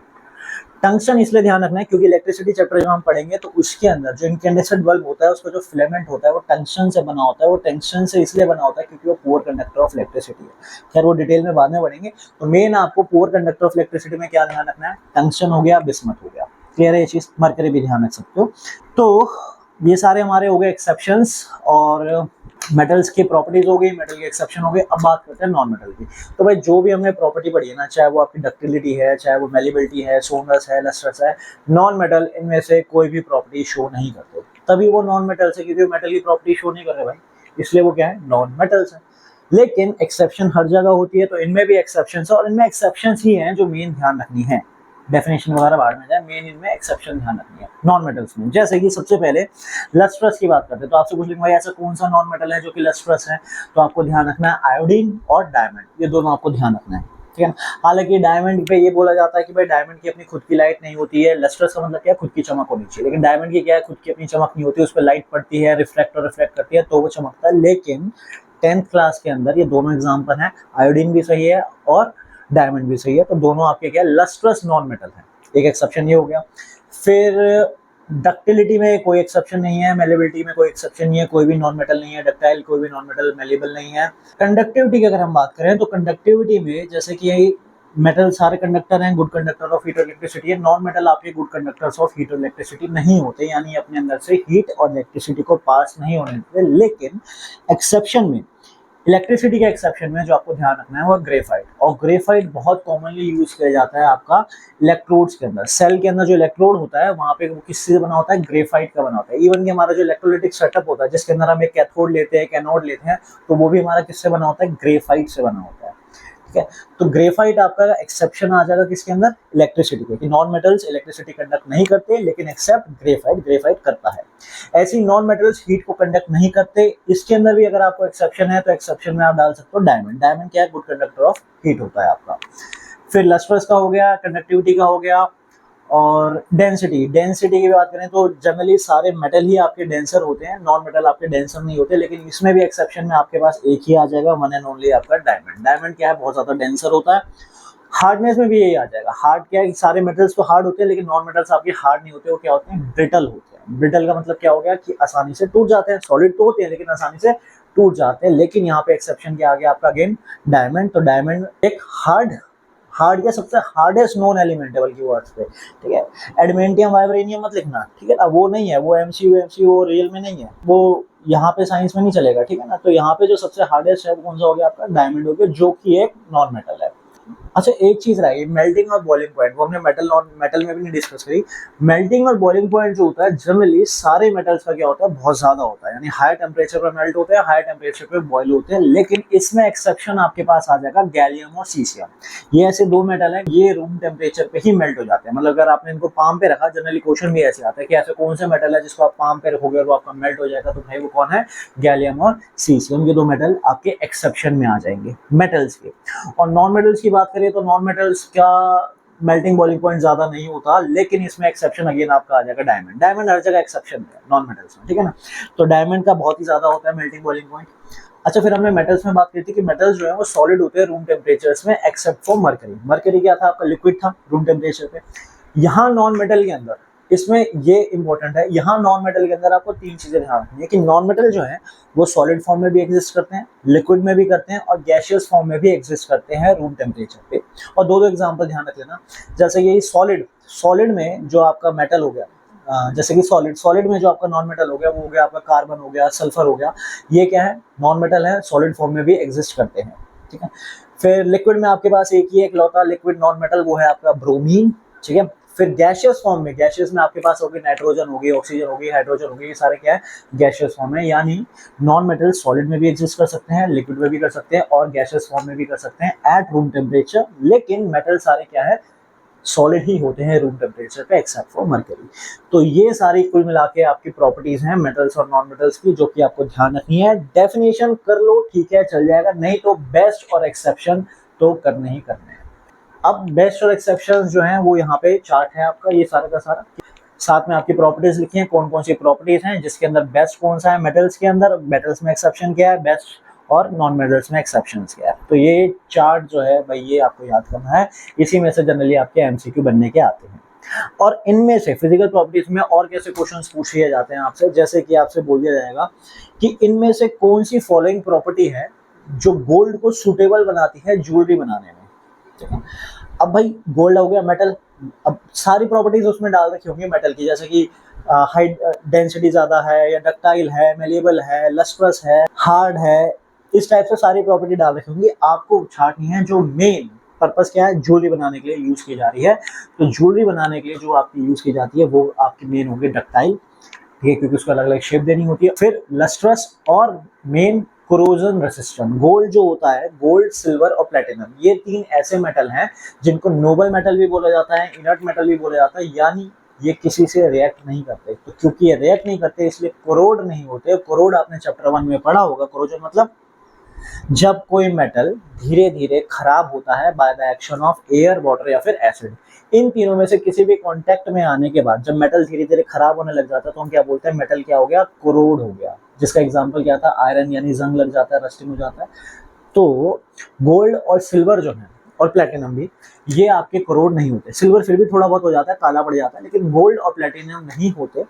टंगस्टन इसलिए ध्यान रखना है क्योंकि इलेक्ट्रिसिटी चैप्टर जब हम पढ़ेंगे तो उसके अंदर जो इनकैंडेसेंट बल्ब होता है, उसका जो फिलामेंट होता है वो टंगस्टन से बना होता है। वो टंगस्टन से इसलिए बना होता है क्योंकि वो पुअर कंडक्टर ऑफ इलेक्ट्रिसिटी है। खैर वो डिटेल में बाद में पढ़ेंगे। तो मेन आपको पुअर कंडक्टर ऑफ इलेक्ट्रिसिटी में क्या ध्यान रखना है, टंगस्टन हो गया, बिस्मथ हो गया। क्लियर है ये चीज, मरकरी भी ध्यान रख सकते हो। तो ये सारे हमारे हो गए एक्सेप्शंस और मेटल्स की प्रॉपर्टीज हो गई, मेटल के एक्सेप्शन हो गए। अब बात करते हैं नॉन मेटल की। तो भाई जो भी हमने प्रॉपर्टी पढ़ी है ना, चाहे वो आपकी डक्टिलिटी है, चाहे वो मेलेबिलिटी है, सोनस है, लस्ट्रस है, नॉन मेटल इनमें से कोई भी प्रॉपर्टी शो नहीं करते, तभी वो नॉन मेटल्स है, क्योंकि वो मेटल की प्रॉपर्टी शो नहीं कर रहे भाई, इसलिए वो क्या है, नॉन मेटल्स है। लेकिन एक्सेप्शन हर जगह होती है, तो इनमें भी एक्सेप्शन है, और इनमें एक्सेप्शन ही हैं जो मेन ध्यान रखनी है। डेफिनेशन वगैरह बाद में जाए, मेन इनमें एक्सेप्शन ध्यान रखनी है नॉन मेटल्स में। जैसे कि सबसे पहले लस्ट्रस की बात करते हैं, तो आपसे पूछ लेंगे भाई ऐसा कौन सा नॉन मेटल है जो कि लस्ट्रस है, तो आपको ध्यान रखना है आयोडीन और डायमंड, ये दोनों आपको ध्यान रखना है, ठीक है। हालांकि डायमंड पे ये बोला जाता है कि भाई डायमंड की अपनी खुद की लाइट नहीं होती है, लस्ट्रस का मतलब क्या है, खुद की चमक होनी चाहिए, लेकिन डायमंड की क्या है, खुद की अपनी चमक नहीं होती, उस पर लाइट पड़ती है, रिफ्लेक्ट और रिफ्लेक्ट करती है, तो वो चमकता है। लेकिन 10th क्लास के अंदर ये दोनों एग्जाम्पल हैं, आयोडीन भी सही है और डायमंड भी सही है, तो दोनों आपके क्या है, लस्ट्रस नॉन मेटल है। एक एक्सेप्शन ये हो गया। फिर डक्टिलिटी में कोई एक्सेप्शन नहीं है, मेलेबिलिटी में कोई एक्सेप्शन नहीं है, कोई भी नॉन मेटल नहीं है डक्टाइल, कोई भी नॉन मेटल मेलेबल नहीं है। कंडक्टिविटी की अगर हम बात करें तो कंडक्टिविटी में जैसे कि मेटल सारे कंडक्टर हैं, गुड कंडक्टर ऑफ हीट और इलेक्ट्रिसिटी है, नॉन मेटल आपके गुड कंडक्टर्स ऑफ हीट और इलेक्ट्रिसिटी नहीं होते, यानी अपने अंदर से हीट और इलेक्ट्रिसिटी को पास नहीं होने देते। लेकिन एक्सेप्शन में, इलेक्ट्रिसिटी के एक्सेप्शन में जो आपको ध्यान रखना है वो ग्रेफाइट, और ग्रेफाइट बहुत कॉमनली यूज किया जाता है आपका इलेक्ट्रोड्स के अंदर। सेल के अंदर जो इलेक्ट्रोड होता है वहां पे वो किससे बना होता है, ग्रेफाइट का बना होता है। इवन कि हमारा जो इलेक्ट्रोलाइटिक सेटअप होता है जिसके अंदर हम एक कैथोड लेते हैं, कैनोड लेते हैं, तो वो भी हमारा किससे बना होता है, ग्रेफाइट से बना होता है। ठीक है, तो ग्रेफाइट आपका एक्सेप्शन आ जाएगा किसके अंदर, इलेक्ट्रिसिटी के, कि नॉन मेटल्स इलेक्ट्रिसिटी कंडक्ट नहीं करते, लेकिन एक्सेप्ट ग्रेफाइट, ग्रेफाइट करता है। ऐसी नॉन मेटल्स हीट को कंडक्ट नहीं करते। इसके अंदर भी अगर आपको एक्सेप्शन है तो एक्सेप्शन में आप डाल सकते हो डायमंड। डायमंड क्या है, गुड कंडक्टर ऑफ हीट होता है आपका। फिर लस्ट्रस का हो गया, कंडक्टिविटी का हो गया, और डेंसिटी, डेंसिटी की बात करें तो जनरली सारे मेटल ही आपके डेंसर होते हैं, नॉन मेटल आपके डेंसर नहीं होते। लेकिन इसमें भी एक्सेप्शन में आपके पास एक ही आ जाएगा, वन एंड ओनली आपका डायमंड। डायमंड क्या है, बहुत ज्यादा डेंसर होता है। हार्डनेस में भी यही आ जाएगा। हार्ड क्या है, सारे मेटल्स तो हार्ड होते हैं, लेकिन नॉन मेटल्स आपके हार्ड नहीं होते, वो क्या होते हैं, ब्रिटल होते हैं। ब्रिटल का मतलब क्या हो गया कि आसानी से टूट जाते हैं। सॉलिड तो होते हैं लेकिन आसानी से टूट जाते हैं। लेकिन यहाँ पे एक्सेप्शन क्या आ गया आपका, अगेन डायमंड। तो डायमंड एक हार्ड या सबसे हार्डेस्ट नॉन एलिमेंट है बल्कि वर्ड्स पे। ठीक है, एडमेंटियम वाइब्रेनियम मत लिखना, ठीक है ना, वो नहीं है, वो एमसीयू रियल में नहीं है, वो यहाँ पे साइंस में नहीं चलेगा। ठीक है ना, तो यहाँ पे जो सबसे हार्डेस्ट है वो कौन सा हो गया आपका, डायमंड हो गया, जो कि एक नॉन मेटल है। अच्छा, एक चीज रही मेल्टिंग और बॉइलिंग पॉइंट, वो हमने मेटल नॉन मेटल में भी नहीं डिस्कस करी। मेल्टिंग और बॉइलिंग पॉइंट जो होता है जनरली सारे मेटल्स का क्या होता है, बहुत ज्यादा होता है, यानी हाई टेम्परेचर पर मेल्ट होते हैं, हाई टेम्परेचर पे बॉयल होते हैं। लेकिन इसमें एक्सेप्शन आपके पास आ जाएगा गैलियम और सीसियम। ये ऐसे दो मेटल हैं, ये रूम टेम्परेचर पे ही मेल्ट हो जाते हैं। मतलब अगर आपने इनको पाम पे रखा, जनरली क्वेश्चन भी ऐसे आता है कि ऐसे कौन से मेटल है जिसको आप पाम पे रखोगे और वो आपका मेल्ट हो जाएगा, तो भाई वो कौन है, गैलियम और सीसियम। ये दो मेटल आपके एक्सेप्शन में आ जाएंगे मेटल्स के। और नॉन मेटल्स की बात करें तो नॉन मेटल्स का मेल्टिंग बॉइलिंग पॉइंट ज्यादा नहीं होता, लेकिन इसमें एक्सेप्शन अगेन आपका आ जाएगा डायमंड। डायमंड हर जगह एक्सेप्शन है नॉन मेटल्स में, ठीक है ना। तो डायमंड का बहुत ही ज्यादा होता है मेल्टिंग बॉइलिंग पॉइंट। अच्छा, फिर हमने मेटल्स में बात की थी कि मेटल्स जो है वो सॉलिड होते हैं रूम टेम्परेचर्स में, एक्सेप्ट फॉर मरकरी। मरकरी क्या था आपका, लिक्विड था रूम टेम्परेचर पे। यहाँ नॉन मेटल के अंदर, इसमें ये इंपॉर्टेंट है, यहाँ नॉन मेटल के अंदर आपको तीन चीजें ध्यान रखनी है कि नॉन मेटल जो है वो सॉलिड फॉर्म में भी एग्जिस्ट करते हैं, लिक्विड में भी करते हैं, और गैशियस फॉर्म में भी एग्जिस्ट करते हैं रूम टेम्परेचर पे। और दो दो एग्जांपल ध्यान रख लेना। जैसे ये सॉलिड में जो आपका मेटल हो गया, जैसे कि सॉलिड में जो आपका नॉन मेटल हो गया वो हो गया आपका कार्बन हो गया, सल्फर हो गया, ये क्या है, नॉन मेटल है, सॉलिड फॉर्म में भी एग्जिस्ट करते हैं। ठीक है, फिर लिक्विड में आपके पास एक ही एक लौता लिक्विड नॉन मेटल, वो है आपका ब्रोमीन। ठीक है, फिर गैशियस फॉर्म में, गैशियस में आपके पास होगी नाइट्रोजन होगी, ऑक्सीजन होगी, हाइड्रोजन होगी, ये सारे क्या है, गैशियस फॉर्म है। यानी नॉन मेटल सॉलिड में भी एग्जिस्ट कर सकते हैं, लिक्विड में भी कर सकते हैं, और गैशियस फॉर्म में भी कर सकते हैं एट रूम टेम्परेचर। लेकिन मेटल सारे क्या है, सॉलिड ही होते हैं रूम टेम्परेचर पे एक्सेप्ट फॉर मरकरी। तो ये सारी कुल मिला के आपकी प्रॉपर्टीज हैं मेटल्स और नॉन मेटल्स की, जो कि आपको ध्यान रखनी है। डेफिनेशन कर लो, ठीक है, चल जाएगा, नहीं तो बेस्ट और एक्सेप्शन तो करने ही करने हैं। अब बेस्ट और एक्सेप्शन जो हैं वो यहाँ पे चार्ट है आपका, ये सारा का सारा, साथ में आपकी प्रॉपर्टीज लिखी हैं, कौन कौन सी प्रॉपर्टीज हैं, जिसके अंदर बेस्ट कौन सा है मेटल्स के अंदर, मेटल्स में एक्सेप्शन क्या है, बेस्ट और नॉन मेटल्स में एक्सेप्शन क्या है। तो ये चार्ट जो है भाई ये आपको याद करना है, इसी में से जनरली आपके एमसीक्यू बनने के आते हैं। और इनमें से फिजिकल प्रॉपर्टीज में और कैसे क्वेश्चंस पूछ लिए जाते हैं आपसे, जैसे कि आपसे बोल दिया जाएगा कि इनमें से कौन सी फॉलोइंग प्रॉपर्टी है जो गोल्ड को सुटेबल बनाती है ज्वेलरी बनाने में। अब भाई गोल्ड हो गया मेटल, अब सारी प्रॉपर्टीज उसमें डाल रखी होंगी मेटल की, जैसे कि हाई डेंसिटी ज्यादा है, या डक्टाइल है, मेलेबल है, लस्ट्रस है, हार्ड है, इस टाइप से सारी प्रॉपर्टी डाल रखी होंगी। आपको छांटनी है जो मेन पर्पस क्या है, ज्वेलरी बनाने के लिए यूज की जा रही है। तो ज्वेलरी बनाने के लिए जो आपकी यूज की जाती है वो आपकी मेन होगी डक्टाइल, ठीक है, क्योंकि उसको अलग अलग शेप देनी होती है। फिर लस्ट्रस, और मेन कोरोजन रेसिस्टेंट। गोल्ड जो होता है, गोल्ड, सिल्वर और प्लेटिनम, ये तीन ऐसे मेटल हैं जिनको नोबल मेटल भी बोला जाता है, इनर्ट मेटल भी बोला जाता है, यानी ये किसी से रिएक्ट नहीं करते। तो क्योंकि ये रिएक्ट नहीं करते इसलिए कोरोड नहीं होते। कोरोड आपने चैप्टर 1 में पढ़ा होगा, कोरोजन मतलब जब कोई मेटल धीरे धीरे खराब होता है by the action of air, water या फिर एसिड। इन तीनों में से किसी भी कांटेक्ट में आने के बाद जब मेटल धीरे धीरे खराब होने लग जाता है तो हम क्या बोलते हैं, मेटल क्या हो गया, कोरोड हो गया। जिसका एग्जांपल क्या था, आयरन, यानी जंग लग जाता है, रस्टिंग हो जाता है। तो गोल्ड और सिल्वर जो है और प्लेटिनम भी, ये आपके करोड नहीं होते। सिल्वर फिर भी थोड़ा बहुत हो जाता है, काला पड़ जाता है, लेकिन गोल्ड और प्लेटिनम नहीं होते।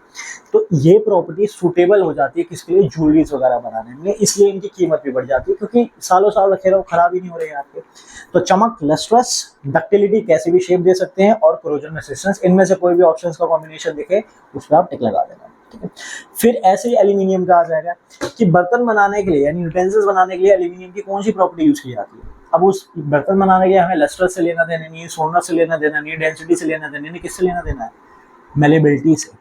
तो ये प्रॉपर्टी सूटेबल हो जाती है किसके लिए, ज्वेलरीज वगैरह बनाने में, इसलिए इनकी कीमत भी बढ़ जाती है, क्योंकि सालों साल रखे रहो खराब ही नहीं हो रहे हैं आपके। तो चमक, लस्ट्रस, डक्टिलिटी, कैसी भी शेप दे सकते हैं, और कोरोजन रेसिस्टेंस, इनमें से कोई भी ऑप्शन का कॉम्बिनेशन दिखे उस पर आप टिक लगा देना, ठीक है। फिर ऐसे ही एल्यूमिनियम का आ जाएगा कि बर्तन बनाने के लिए यानी यूटेंसिल्स बनाने के लिए एल्यूमिनियम की कौन सी प्रॉपर्टी यूज की जाती है। अब उस बर्तन बनाने के लिए हमें लस्टर से लेना देना नहीं है, सोना से लेना देना नहीं है, डेंसिटी से लेना देना नहीं, किससे लेना देना है, मेलेबिलिटी से।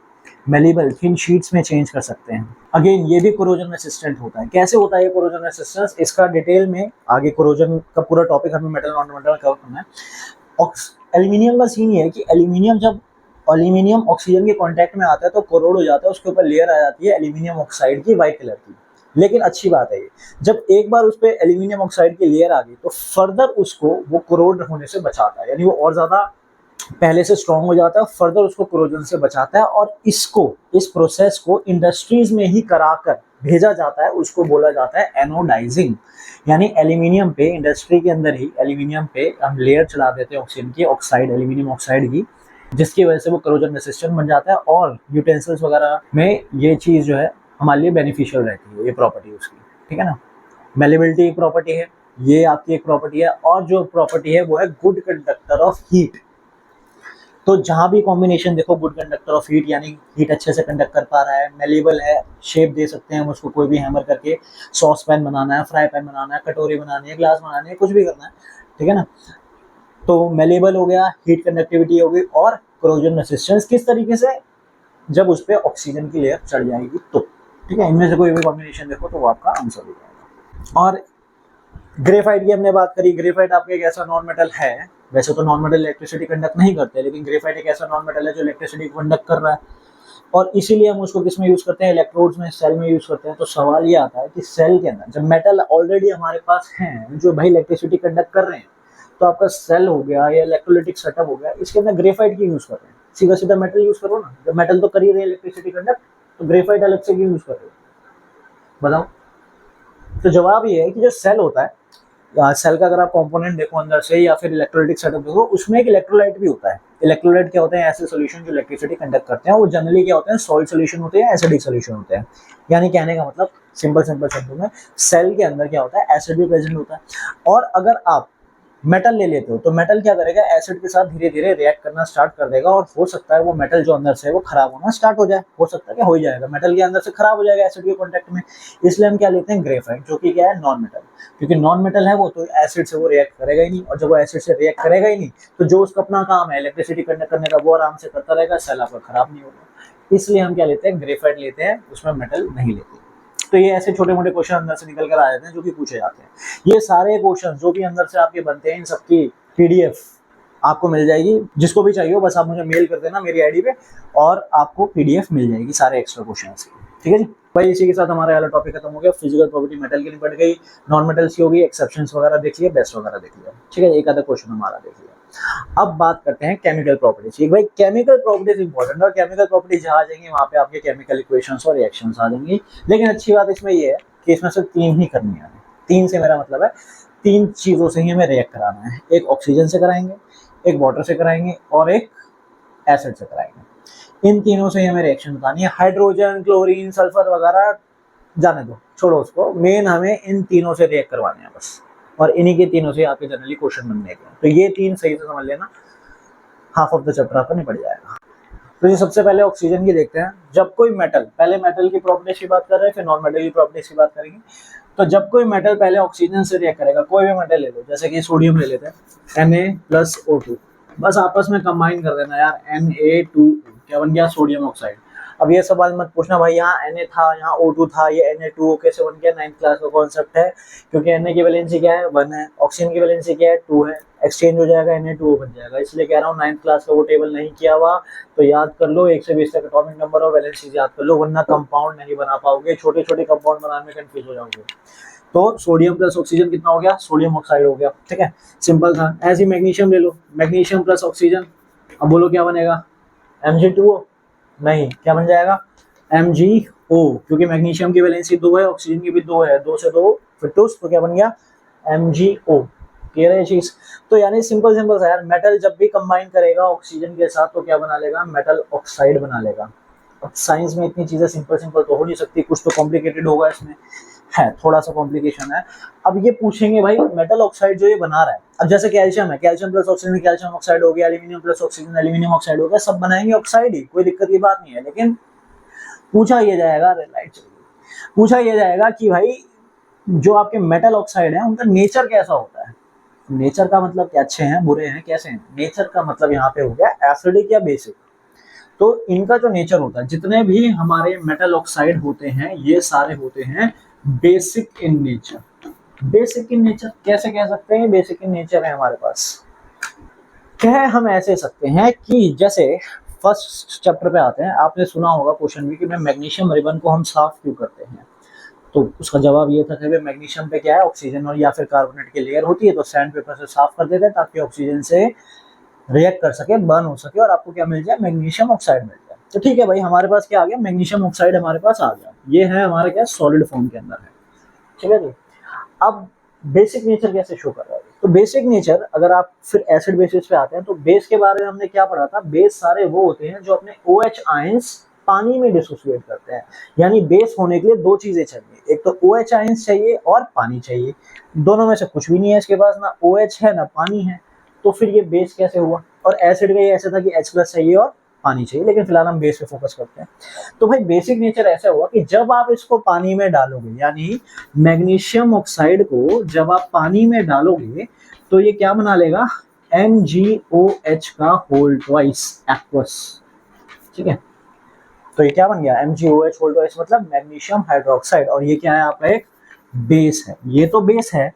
मेलेबल थिन शीट्स में चेंज कर सकते हैं। अगेन ये भी कोरोजन रेसिस्टेंट होता है। कैसे होता है ये कोरोजन रेसिस्टेंस, इसका डिटेल में आगे कोरोजन का पूरा टॉपिक हमें मेटल नॉन मेटल कवर करना है। एल्यूमिनियम का सीन ये है कि एल्यूमिनियम ऑक्सीजन के कांटेक्ट में आता है तो कोरोड हो जाता है, उसके ऊपर लेयर आ जाती है एल्यूमिनियम ऑक्साइड की, व्हाइट कलर की। लेकिन अच्छी बात है ये, जब एक बार उस पर एल्यूमिनियम ऑक्साइड की लेयर आ गई तो फर्दर उसको वो कोरोड होने से बचाता है, यानी वो और ज्यादा पहले से स्ट्रांग हो जाता है, फर्दर उसको कोरोजन से बचाता है। और इस प्रोसेस को इंडस्ट्रीज में ही कराकर भेजा जाता है, उसको बोला जाता है एनोडाइजिंग। यानी एल्यूमिनियम पे, इंडस्ट्री के अंदर ही एल्यूमिनियम पे हम लेयर चला देते हैं ऑक्सीजन की, ऑक्साइड, एल्यूमिनियम ऑक्साइड की, जिसकी वजह से वो कोरोजन रेसिस्टेंट बन जाता है। और यूटेंसिल्स वगैरह में ये चीज जो है हमारे लिए बेनिफिशियल रहती है, ये प्रॉपर्टी उसकी, ठीक है ना। मेलेबिलिटी एक प्रॉपर्टी है, ये आपकी एक प्रॉपर्टी है, और जो प्रॉपर्टी है वो है गुड कंडक्टर ऑफ हीट। तो जहां भी कॉम्बिनेशन देखो, गुड कंडक्टर ऑफ हीट यानी हीट अच्छे से कंडक्ट कर पा रहा है, मेलेबल है, शेप दे सकते हैं हम उसको, कोई भी हैमर करके सॉस पैन बनाना है, फ्राई पैन बनाना है, कटोरी बनानी है, ग्लास बनानी है, कुछ भी करना है, ठीक है ना। तो मेलेबल हो गया, हीट कंडक्टिविटी हो गई, और कोरोजन रेसिस्टेंस किस तरीके से, जब उस पर ऑक्सीजन की लेयर चढ़ जाएगी तो, ठीक है। इनमें से कोई भी कॉम्बिनेशन देखो तो वो आपका आंसर हो जाएगा। और ग्रेफाइट की हमने बात करी, ग्रेफाइट आपका एक ऐसा नॉन मेटल है, वैसे तो नॉन मेटल इलेक्ट्रिसिटी कंडक्ट नहीं करते, लेकिन ग्रेफाइट एक ऐसा नॉन मेटल है जो इलेक्ट्रिसिटी कंडक्ट कर रहा है, और इसीलिए हम उसको किस में यूज करते हैं, इलेक्ट्रोड्स में, सेल में यूज करते हैं। तो सवाल ये आता है कि सेल के अंदर जब मेटल ऑलरेडी हमारे पास हैं जो भाई इलेक्ट्रिसिटी कंडक्ट कर रहे हैं, तो आपका सेल हो गया या इलेक्ट्रोलाइटिक सेटअप हो गया, इसके अंदर ग्रेफाइट की यूज कर रहे हैं, सीधा सीधा मेटल यूज करो ना, जब मेटल तो कर ही रहे हैं इलेक्ट्रिसिटी कंडक्ट, तो ग्रेफाइट अलग से क्यों यूज कर रहे हो, बताओ। तो जवाब ये है कि जो सेल होता है, सेल का अगर आप कंपोनेंट देखो अंदर से, या फिर इलेक्ट्रोलाइटिक सेटअप देखो, उसमें एक इलेक्ट्रोलाइट भी होता है। इलेक्ट्रोलाइट क्या होते हैं, ऐसे सॉल्यूशन जो इलेक्ट्रिसिटी कंडक्ट करते हैं, वो जनरली क्या होते हैं, सॉल्ट सॉल्यूशन होते हैं, एसिडिक सॉल्यूशन होते हैं। यानी कहने का मतलब सिंपल शब्दों में, सेल के अंदर क्या होता है, एसिड भी प्रेजेंट होता है। और अगर आप मेटल ले लेते हो तो मेटल क्या करेगा, एसिड के साथ धीरे धीरे रिएक्ट करना स्टार्ट कर देगा, और हो सकता है वो मेटल जो अंदर से वो खराब होना स्टार्ट हो जाए, हो सकता है कि हो ही जाएगा, मेटल के अंदर से खराब हो जाएगा एसिड के कांटेक्ट में। इसलिए हम क्या लेते हैं, ग्रेफाइट, जो कि क्या है, नॉन मेटल। क्योंकि नॉन मेटल है वो, तो एसिड से वो रिएक्ट करेगा ही नहीं, और जब वो एसिड से रिएक्ट करेगा ही नहीं, तो जो उसका अपना काम है इलेक्ट्रिसिटी कंडक्ट करने का, वो आराम से करता रहेगा, सेल आपका खराब नहीं होगा। इसलिए हम क्या लेते हैं, ग्रेफाइट लेते हैं, उसमें मेटल नहीं लेते। तो ये ऐसे छोटे मोटे क्वेश्चन अंदर से निकल कर आ जाते हैं जो कि पूछे जाते हैं। ये सारे क्वेश्चन जो भी अंदर से आपके बनते हैं, इन सबकी पीडीएफ आपको मिल जाएगी, जिसको भी चाहिए हो बस आप मुझे मेल कर देना मेरी आईडी पे, और आपको पीडीएफ मिल जाएगी सारे एक्स्ट्रा क्वेश्चंस की, ठीक है जी। भाई इसी के साथ हमारा वाला टॉपिक खत्म हो गया। फिजिकल प्रॉपर्टी मेटल की निपट गई, नॉन मेटल्स की होगी, एक्सेप्शंस वगैरह देख लिया, बेस्ट वगैरह देख लिया, ठीक है। एक आधा क्वेश्चन हमारा देख लिया। अब बात करते हैं केमिकल प्रॉपर्टीज। भाई केमिकल प्रॉपर्टीज इंपॉर्टेंट, और केमिकल प्रॉपर्टीज जहाँ आ जाएंगी वहाँ पे आपके केमिकल इक्वेशंस और रिएक्शंस आ जाएंगी। लेकिन अच्छी बात इसमें ये है कि इसमें सिर्फ 3 ही करनी है। 3 से मेरा मतलब है 3 चीजों से ही हमें रिएक्ट कराना है। एक ऑक्सीजन से कराएंगे, एक वाटर से कराएंगे, और एक एसिड से कराएंगे। इन तीनों से ही हमें रिएक्शन बतानी है। हाइड्रोजन, क्लोरीन, सल्फर वगैरह जाने दो, छोड़ो उसको, मेन हमें इन तीनों से रिएक्ट करवाने हैं बस, और इन्हीं के तीनों से आपके जनरली क्वेश्चन बनने के। तो ये 3 सही से समझ लेना, हाफ ऑफ द चैप्टर आपका निपट जाएगा। तो ये सबसे पहले ऑक्सीजन की देखते हैं। जब कोई मेटल, पहले मेटल की प्रॉपर्टीज की बात कर रहे हैं, फिर नॉन मेटल की प्रॉपर्टीज की बात करेंगे। तो जब कोई मेटल पहले ऑक्सीजन से रिएक्ट करेगा, कोई भी मेटल ले लो, जैसे कि सोडियम ले लेते हैं, Na+O2, बस आपस में कंबाइन कर देना यार, Na2, क्या बन गया, सोडियम ऑक्साइड। अब ये सवाल मत पूछना भाई यहाँ Na था, यहाँ O2 था, ये Na2 कैसे बन गया, 9th क्लास का कॉन्सेप्ट है। क्योंकि Na की वैलेंसी क्या है, 1 है, ऑक्सीजन की वैलेंसी क्या है, 2 है, एक्सचेंज हो जाएगा, Na2O बन जाएगा। इसलिए कह रहा हूँ 9th क्लास का वो टेबल नहीं किया हुआ तो याद कर लो, 1 से 20 तक एटॉमिक नंबर और वैलेंसी याद कर लो, वरना कंपाउंड नहीं बना पाओगे, छोटे छोटे कंपाउंड बनाने में कंफ्यूज हो जाओगे। तो सोडियम प्लस ऑक्सीजन कितना हो गया, सोडियम ऑक्साइड हो गया, ठीक है, सिंपल था। ऐसे ही मैग्नीशियम ले लो, मैग्नीशियम प्लस ऑक्सीजन, अब बोलो क्या बनेगा, Mg2O, नहीं, क्या बन जाएगा, MgO, क्योंकि मैग्नीशियम की वैलेंसी 2 है, ऑक्सीजन की भी 2 है, 2 से 2 फिर 2, तो क्या बन गया, MgO, क्लियर है ये चीज। तो यानी सिंपल सिंपल सा यार, मेटल जब भी कंबाइन करेगा ऑक्सीजन के साथ तो क्या बना लेगा, मेटल ऑक्साइड बना लेगा। अब साइंस में इतनी चीजें सिंपल सिंपल तो हो नहीं सकती, कुछ तो कॉम्प्लिकेटेड होगा इसमें, है थोड़ा सा कॉम्प्लिकेशन है। अब ये पूछेंगे भाई मेटल ऑक्साइड जो ये बना रहा है, अब जैसे कैल्शियम है, calcium plus oxygen calcium oxide हो गया, aluminium plus oxygen aluminium oxide हो गया, सब बनाएंगे ऑक्साइड ही, कोई दिक्कत की बात नहीं है। लेकिन पूछा ये जाएगा, लाइट पूछा ये जाएगा कि भाई जो आपके मेटल ऑक्साइड है उनका नेचर कैसा होता है। नेचर का मतलब क्या, अच्छे हैं बुरे हैं कैसे हैं, नेचर का मतलब यहाँ पे हो गया एसिडिक या बेसिक। तो इनका जो नेचर होता है, जितने भी हमारे मेटल ऑक्साइड होते हैं ये सारे होते हैं basic in nature. Basic in nature कैसे कह सकते हैं, बेसिक इन नेचर है हमारे पास, कह हम ऐसे सकते हैं कि जैसे फर्स्ट चैप्टर पे आते हैं, आपने सुना होगा क्वेश्चन भी कि मैग्नीशियम रिबन को हम साफ क्यों करते हैं। तो उसका जवाब ये था कि मैग्नीशियम पे क्या है, ऑक्सीजन और या फिर कार्बोनेट की लेयर होती है, तो सैंड पेपर से साफ कर देते हैं ताकि ऑक्सीजन से रिएक्ट कर सके, बर्न हो सके और आपको क्या मिल जाए, मैग्नीशियम ऑक्साइड मिल जाए। तो ठीक है भाई, हमारे पास क्या आ गया, मैग्नीशियम ऑक्साइड हमारे पास आ गया, ये है हमारा क्या, सॉलिड फॉर्म के अंदर है। ठीक है जी। अब बेसिक नेचर कैसे शो कर रहा है, तो बेसिक नेचर अगर आप फिर एसिड बेसिस पे आते हैं तो बेस के बारे में हमने क्या पढ़ा था, बेस सारे वो होते हैं जो अपने OH आयंस पानी में डिसोसिएट करते हैं। यानी बेस होने के लिए दो चीजें चाहिए, एक तो OH आयंस चाहिए और पानी चाहिए, दोनों में से कुछ भी नहीं है इसके पास, ना OH है ना पानी है, तो फिर ये बेस कैसे हुआ। और एसिड का ये ऐसा था कि H+ चाहिए और पानी चाहिए, लेकिन फिलहाल हम बेस पे फोकस करते हैं। तो भाई बेसिक नेचर ऐसा हुआ कि जब आप इसको पानी में डालोगे, यानी मैग्नीशियम ऑक्साइड को जब आप पानी में डालोगे तो ये क्या बना लेगा, MgOH का होल ट्वाइस एक्वस। ठीक है, तो ये क्या बन गया, MgOH होल ट्वाइस मतलब मैग्नीशियम हाइड्रोक्साइड, और ये क्या है आपका एक बेस है, ये तो बेस है,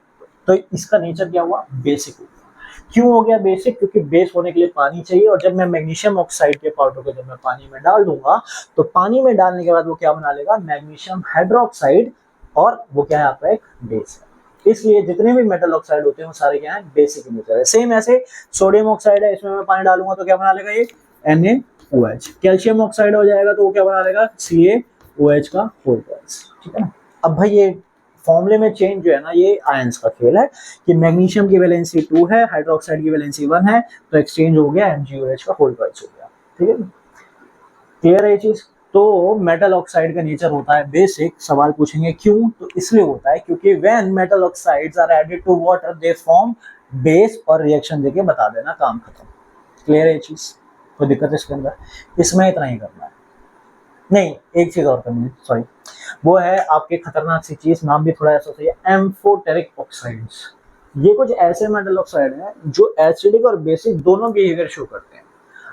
तो इसका नेचर क्या हुआ, बेसिक हुआ। क्यों हो गया बेसिक, क्योंकि बेस होने के लिए पानी चाहिए, और जब मैं मैग्नीशियम ऑक्साइड के पाउडर को जब मैं पानी में डाल दूंगा तो पानी में डालने के बाद वो क्या बना लेगा, मैग्नीशियम हाइड्रोक्साइड, और वो क्या है आपका एक बेस है। इसलिए जितने भी मेटल ऑक्साइड होते हैं वो सारे क्या है, बेसिक नेचर है। सेम ऐसे सोडियम ऑक्साइड है, इसमें मैं पानी डालूंगा तो क्या बना लेगा ये, NaOH। कैल्शियम ऑक्साइड हो जाएगा तो वो क्या बना लेगा, CaOH का होल ट्वाइस। ठीक है ना। अब भाई ये फॉर्मूले में चेंज जो है ना, ये आयंस का खेल है कि मैग्नीशियम की वैलेंसी 2 है, हाइड्रोक्साइड की वैलेंसी 1 है, तो एक्सचेंज हो गया, MgOH का होल ट्वाइस हो गया। ठीक है, क्लियर है ये चीज। तो मेटल ऑक्साइड का नेचर होता है बेसिक। सवाल पूछेंगे क्यों, तो इसलिए होता है क्योंकि when metal oxides are added to water they form base, और रिएक्शन देके बता देना, काम खत्म। क्लियर है ये चीज, कोई दिक्कत है इसके अंदर, इसमें इतना ही करना है। नहीं, एक चीज और करनी है, सॉरी, वो है आपके खतरनाक सी चीज, नाम भी थोड़ा ऐसा सही है, एम्फोटेरिक ऑक्साइड्स। ये कुछ ऐसे मेटल ऑक्साइड हैं जो एसिडिक और बेसिक दोनों बिहेवियर शो करते हैं।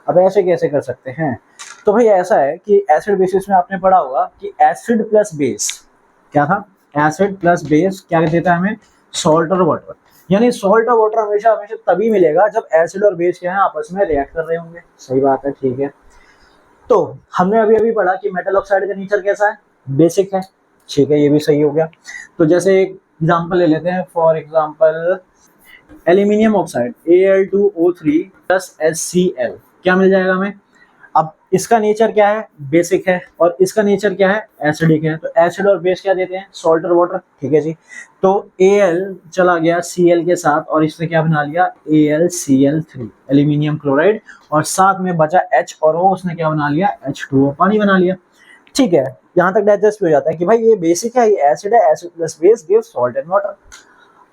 अब ऐसे कैसे कर सकते हैं, तो भाई ऐसा है कि एसिड बेसिस में आपने पढ़ा होगा कि एसिड प्लस बेस क्या था, एसिड प्लस बेस क्या देता है हमें, सॉल्ट और वाटर। यानी सॉल्ट और वाटर हमेशा हमेशा तभी मिलेगा जब एसिड और बेस क्या है, आपस में रिएक्ट कर रहे होंगे। सही बात है, ठीक है। तो हमने अभी अभी पढ़ा कि मेटल ऑक्साइड का नेचर कैसा है, बेसिक है। ठीक है, ये भी सही हो गया। तो जैसे एक एग्जांपल ले लेते हैं, for example aluminium oxide Al2O3 plus HCl, क्या मिल जाएगा हमें। अब इसका नेचर क्या है, बेसिक है, और इसका नेचर क्या है, एसिडिक है। तो एसिड और बेस क्या देते हैं, सॉल्ट और वाटर। ठीक है जी। तो Al चला गया Cl के साथ, और इसने क्या बना लिया, AlCl3 एल्यूमिनियम क्लोराइड, और साथ में बचा H और O, उसने क्या बना लिया, H2O पानी बना लिया। ठीक है, यहाँ तक डाइजेस्ट हो जाता है कि भाई ये बेसिक है, ये एसिड है, acid plus base give salt and water.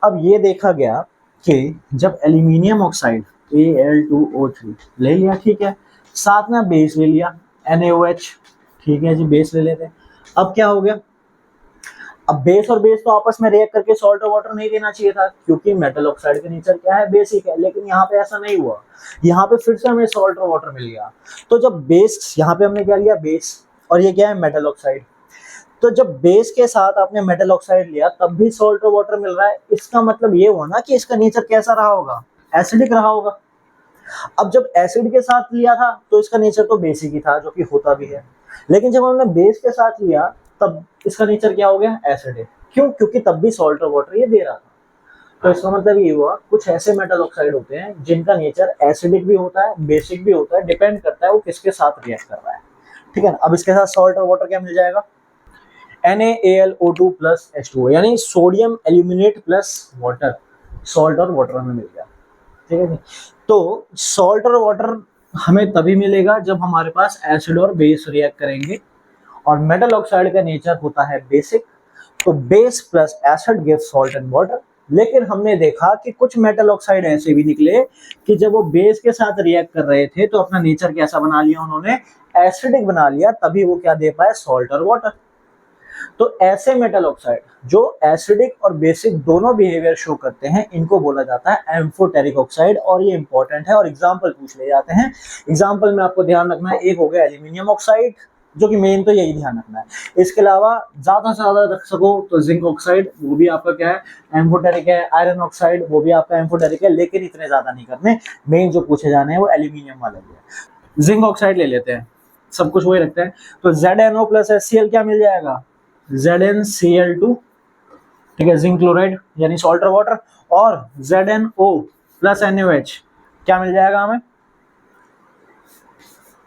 अब ये देखा गया कि जब एल्यूमिनियम ऑक्साइड Al2O3 ले लिया, ठीक है, साथ में बेस ले लिया NaOH, ठीक है जी, बेस ले लेते हैं। अब क्या हो गया, अब बेस और बेस तो आपस में रिएक्ट करके सॉल्ट और वाटर नहीं देना चाहिए था, क्योंकि मेटल ऑक्साइड का नेचर क्या है, बेसिक है। लेकिन यहाँ पे ऐसा नहीं हुआ, यहाँ पे फिर से हमें सॉल्ट और वाटर मिल गया। तो जब बेस, यहाँ पे हमने क्या लिया, बेस, और ये क्या है, मेटल ऑक्साइड। तो जब बेस के साथ आपने मेटल ऑक्साइड लिया तब भी सॉल्ट और वाटर मिल रहा है, इसका मतलब ये हुआ ना कि इसका नेचर कैसा रहा होगा, एसिडिक रहा होगा। अब जब एसिड के साथ लिया था तो इसका नेचर तो बेसिक ही था, जो कि होता भी है। लेकिन जब हमने बेस के साथ लिया तब इसका नेचर क्या हो गया, एसिडिक। क्यों, क्योंकि तब भी सॉल्ट और वाटर ये दे रहा था। तो इसका मतलब ये हुआ, कुछ ऐसे मेटल ऑक्साइड होते हैं जिनका नेचर एसिडिक भी होता है, बेसिक भी होता है, डिपेंड करता है वो किसके साथ रिएक्ट कर रहा है। ठीक है ना। अब इसके साथ सॉल्ट और वाटर क्या मिल जाएगा, NaAlO2 प्लस H2O, यानी sodium aluminate plus water. Salt और वाटर हमें मिल गया, ठीक है जी। तो सॉल्ट और वाटर हमें तभी मिलेगा जब हमारे पास एसिड और बेस रिएक्ट करेंगे, और मेटल ऑक्साइड का नेचर होता है बेसिक, तो base plus acid gives salt and water. लेकिन हमने देखा कि कुछ मेटल ऑक्साइड ऐसे भी निकले कि जब वो बेस के साथ रिएक्ट कर रहे थे तो अपना नेचर कैसा बना लिया उन्होंने, एसिडिक बना लिया, तभी वो क्या दे पाए, सॉल्ट और वाटर। तो ऐसे मेटल ऑक्साइड जो एसिडिक और बेसिक दोनों बिहेवियर शो करते हैं, इनको बोला जाता है एम्फोटेरिक ऑक्साइड, और ये इंपॉर्टेंट है और एग्जांपल पूछ ले जाते हैं। एग्जांपल में आपको ध्यान रखना है, एक हो गया एल्यूमिनियम ऑक्साइड, जो कि मेन तो यही ध्यान रखना है। इसके अलावा ज्यादा से ज्यादा रख सको तो जिंक ऑक्साइड, वो भी आपका क्या है, एम्फोटेरिक है। आयरन ऑक्साइड, वो भी आपका एम्फोटेरिक है, लेकिन इतने ज्यादा नहीं करने, मेन जो पूछे जाने हैं वो एल्यूमिनियम वाले है। जिंक ऑक्साइड ले लेते हैं, सब कुछ वही रखते हैं, तो ZnO प्लस HCl क्या मिल जाएगा, ZnCl2, ठीक है, जिंक क्लोराइड यानी सॉल्ट और वाटर, और ZnO प्लस NaOH क्या मिल जाएगा हमें,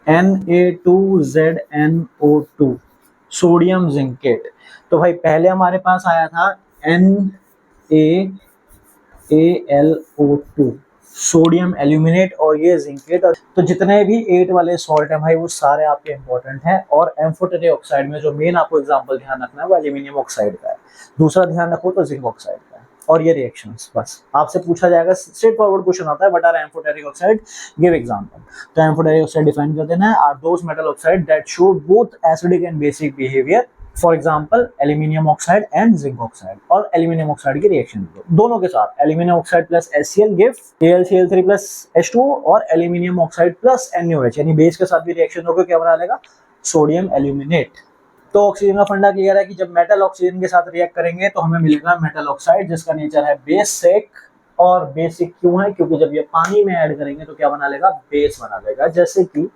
Na2ZnO2, सोडियम जिंकेट। तो भाई पहले हमारे पास आया था NaAlO2, सोडियम एल्यूमिनेट, और ये जिंकेट। तो जितने भी 8 वाले सॉल्ट हैं भाई वो सारे आपके इंपॉर्टेंट हैं। और एम्फोटेरिक ऑक्साइड में जो मेन आपको एग्जांपल ध्यान रखना है वो एल्यूमिनियम ऑक्साइड का है, दूसरा ध्यान रखो तो जिंक ऑक्साइड का है। और ये रिएक्शंस बस आपसे पूछा जाएगा, स्ट्रेट फॉरवर्ड क्वेश्चन आता है, what are amphoteric oxide, give example. तो एम्फोटेरिक ऑक्साइड डिफाइन कर देना है, are those metal oxide that show both acidic and basic behaviour, for example aluminium oxide and zinc oxide. और एल्यूमिनियम ऑक्साइड की reaction दोनों के साथ, aluminium oxide plus HCl give AlCl3 plus H2O, और aluminium oxide plus NaOH यानी base के साथ भी रिएक्शन होकर क्या बना लेगा, सोडियम एल्यूमिनेट। तो ऑक्सीजन का फंडा क्लियर है कि जब मेटल ऑक्सीजन के साथ रिएक्ट करेंगे तो हमें मिलेगा मेटल ऑक्साइड, जिसका नेचर है बेसिक। और बेसिक क्यों है, क्योंकि जब ये पानी में ऐड करेंगे तो क्या बना लेगा, बेस बना लेगा। जैसे कि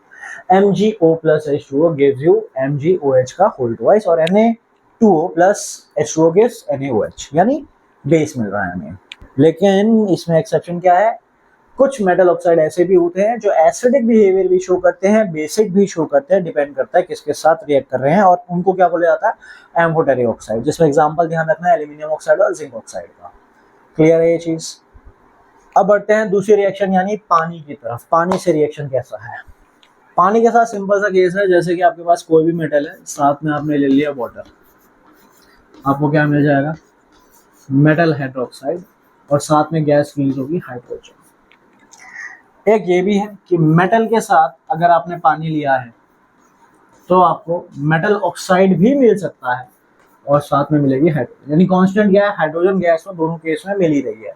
MgO plus H2O gives you MgOH का होल ट्वाइस, और Na2O plus H2O gives NaOH, यानी बेस मिल रहा है हमें। लेकिन इसमें एक्सेप्शन क्या है, कुछ मेटल ऑक्साइड ऐसे भी होते हैं जो एसिडिक बिहेवियर भी शो करते हैं, बेसिक भी शो करते हैं, डिपेंड करता है किसके साथ रिएक्ट कर रहे हैं, और उनको क्या बोला जाता है, एम्फोटेरिक ऑक्साइड, जिसमें एग्जांपल ध्यान रखना है एल्यूमिनियम ऑक्साइड और जिंक ऑक्साइड का। क्लियर है ये चीज। अब बढ़ते हैं दूसरी रिएक्शन यानी पानी की तरफ। पानी से रिएक्शन कैसा है, पानी के साथ सिंपल सा केस है, जैसे कि आपके पास कोई भी मेटल है, साथ में आपने ले लिया वाटर, आपको क्या मिल जाएगा, मेटल हाइड्रोक्साइड, और साथ में गैस रिलीज होगी हाइड्रोजन। एक ये भी है कि मेटल के साथ अगर आपने पानी लिया है तो आपको मेटल ऑक्साइड भी मिल सकता है, और साथ में मिलेगी हाइड्रोजन, यानी कांस्टेंट क्या है, हाइड्रोजन गैस तो दोनों केस में मिल ही रही है।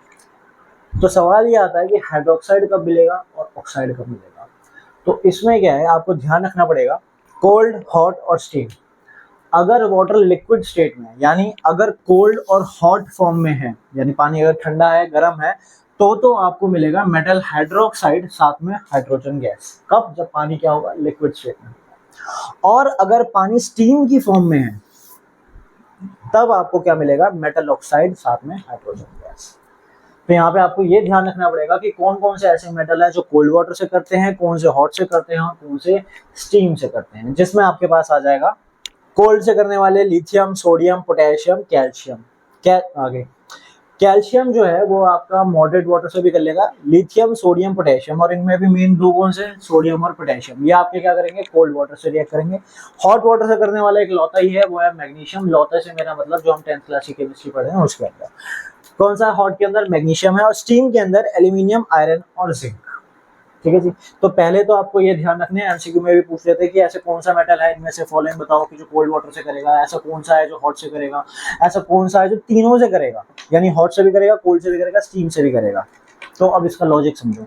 तो सवाल ये आता है कि हाइड्रोक्साइड कब मिलेगा और ऑक्साइड कब मिलेगा। तो इसमें क्या है, आपको ध्यान रखना पड़ेगा, कोल्ड, हॉट और स्टीम। अगर वाटर लिक्विड स्टेट में, यानी अगर कोल्ड और हॉट फॉर्म में है, यानी पानी अगर ठंडा है, गर्म है, तो आपको मिलेगा मेटल हाइड्रोक्साइड साथ में हाइड्रोजन गैस। कब, जब पानी क्या होगा, लिक्विड स्टेट में। और अगर पानी स्टीम की फॉर्म में है तब आपको क्या मिलेगा, मेटल ऑक्साइड साथ में हाइड्रोजन गैस। तो यहाँ पे आपको ये ध्यान रखना पड़ेगा कि कौन कौन से ऐसे मेटल है जो कोल्ड वाटर से करते हैं, कौन से हॉट से करते हैं, कौन से स्टीम से करते हैं। जिसमें आपके पास आ जाएगा कोल्ड से करने वाले लिथियम, सोडियम, पोटेशियम, कैल्शियम। आगे कैल्शियम जो है वो आपका मॉडरेट वाटर से भी कर लेगा, लिथियम, सोडियम, पोटेशियम, और इनमें भी मेन दो कौन से, सोडियम और पोटेशियम, ये आपके क्या करेंगे, कोल्ड वाटर से रिएक्ट करेंगे। हॉट वाटर से करने वाला एक लौता ही है, वो है मैग्नीशियम। लौता से मेरा मतलब जो हम 10th क्लास की केमिस्ट्री पढ़े हैं उसके अंदर कौन सा, हॉट के अंदर मैग्नीशियम है, और स्टीम के अंदर एल्यूमिनियम, आयरन और जिंक। ठीक है जी। तो पहले तो आपको ये ध्यान रखने हैं, एमसीक्यू में भी पूछ लेते हैं कि ऐसे कौन सा मेटल है इनमें से फॉलोइंग बताओ कि जो कोल्ड वाटर से करेगा, ऐसा कौन सा है जो हॉट से करेगा, ऐसा कौन सा है जो तीनों से करेगा, यानी हॉट से भी करेगा, कोल्ड से भी करेगा, स्टीम से भी करेगा। तो अब इसका लॉजिक समझो।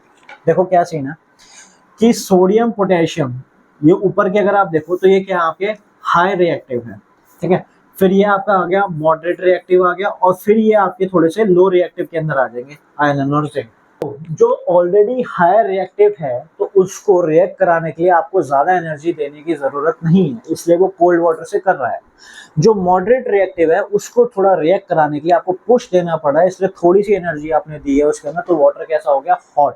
देखो क्या सीन है कि सोडियम, पोटेशियम, ये ऊपर के अगर आप देखो तो ये क्या आपके हाई रिएक्टिव है, ठीक है। फिर ये आपका आ गया मॉडरेट रिएक्टिव आ गया, और फिर ये आपके थोड़े से लो रिएक्टिव के अंदर आ जाएंगे, आयरन और जिंक। जो ऑलरेडी हायर रिएक्टिव है तो उसको रिएक्ट कराने के लिए आपको ज्यादा एनर्जी देने की जरूरत नहीं है, इसलिए वो कोल्ड वाटर से कर रहा है। जो मॉडरेट रिएक्टिव है उसको थोड़ा रिएक्ट कराने के लिए आपको पुश देना पड़ा है, इसलिए थोड़ी सी एनर्जी आपने दी है उसके अंदर, तो वाटर कैसा हो गया, हॉट।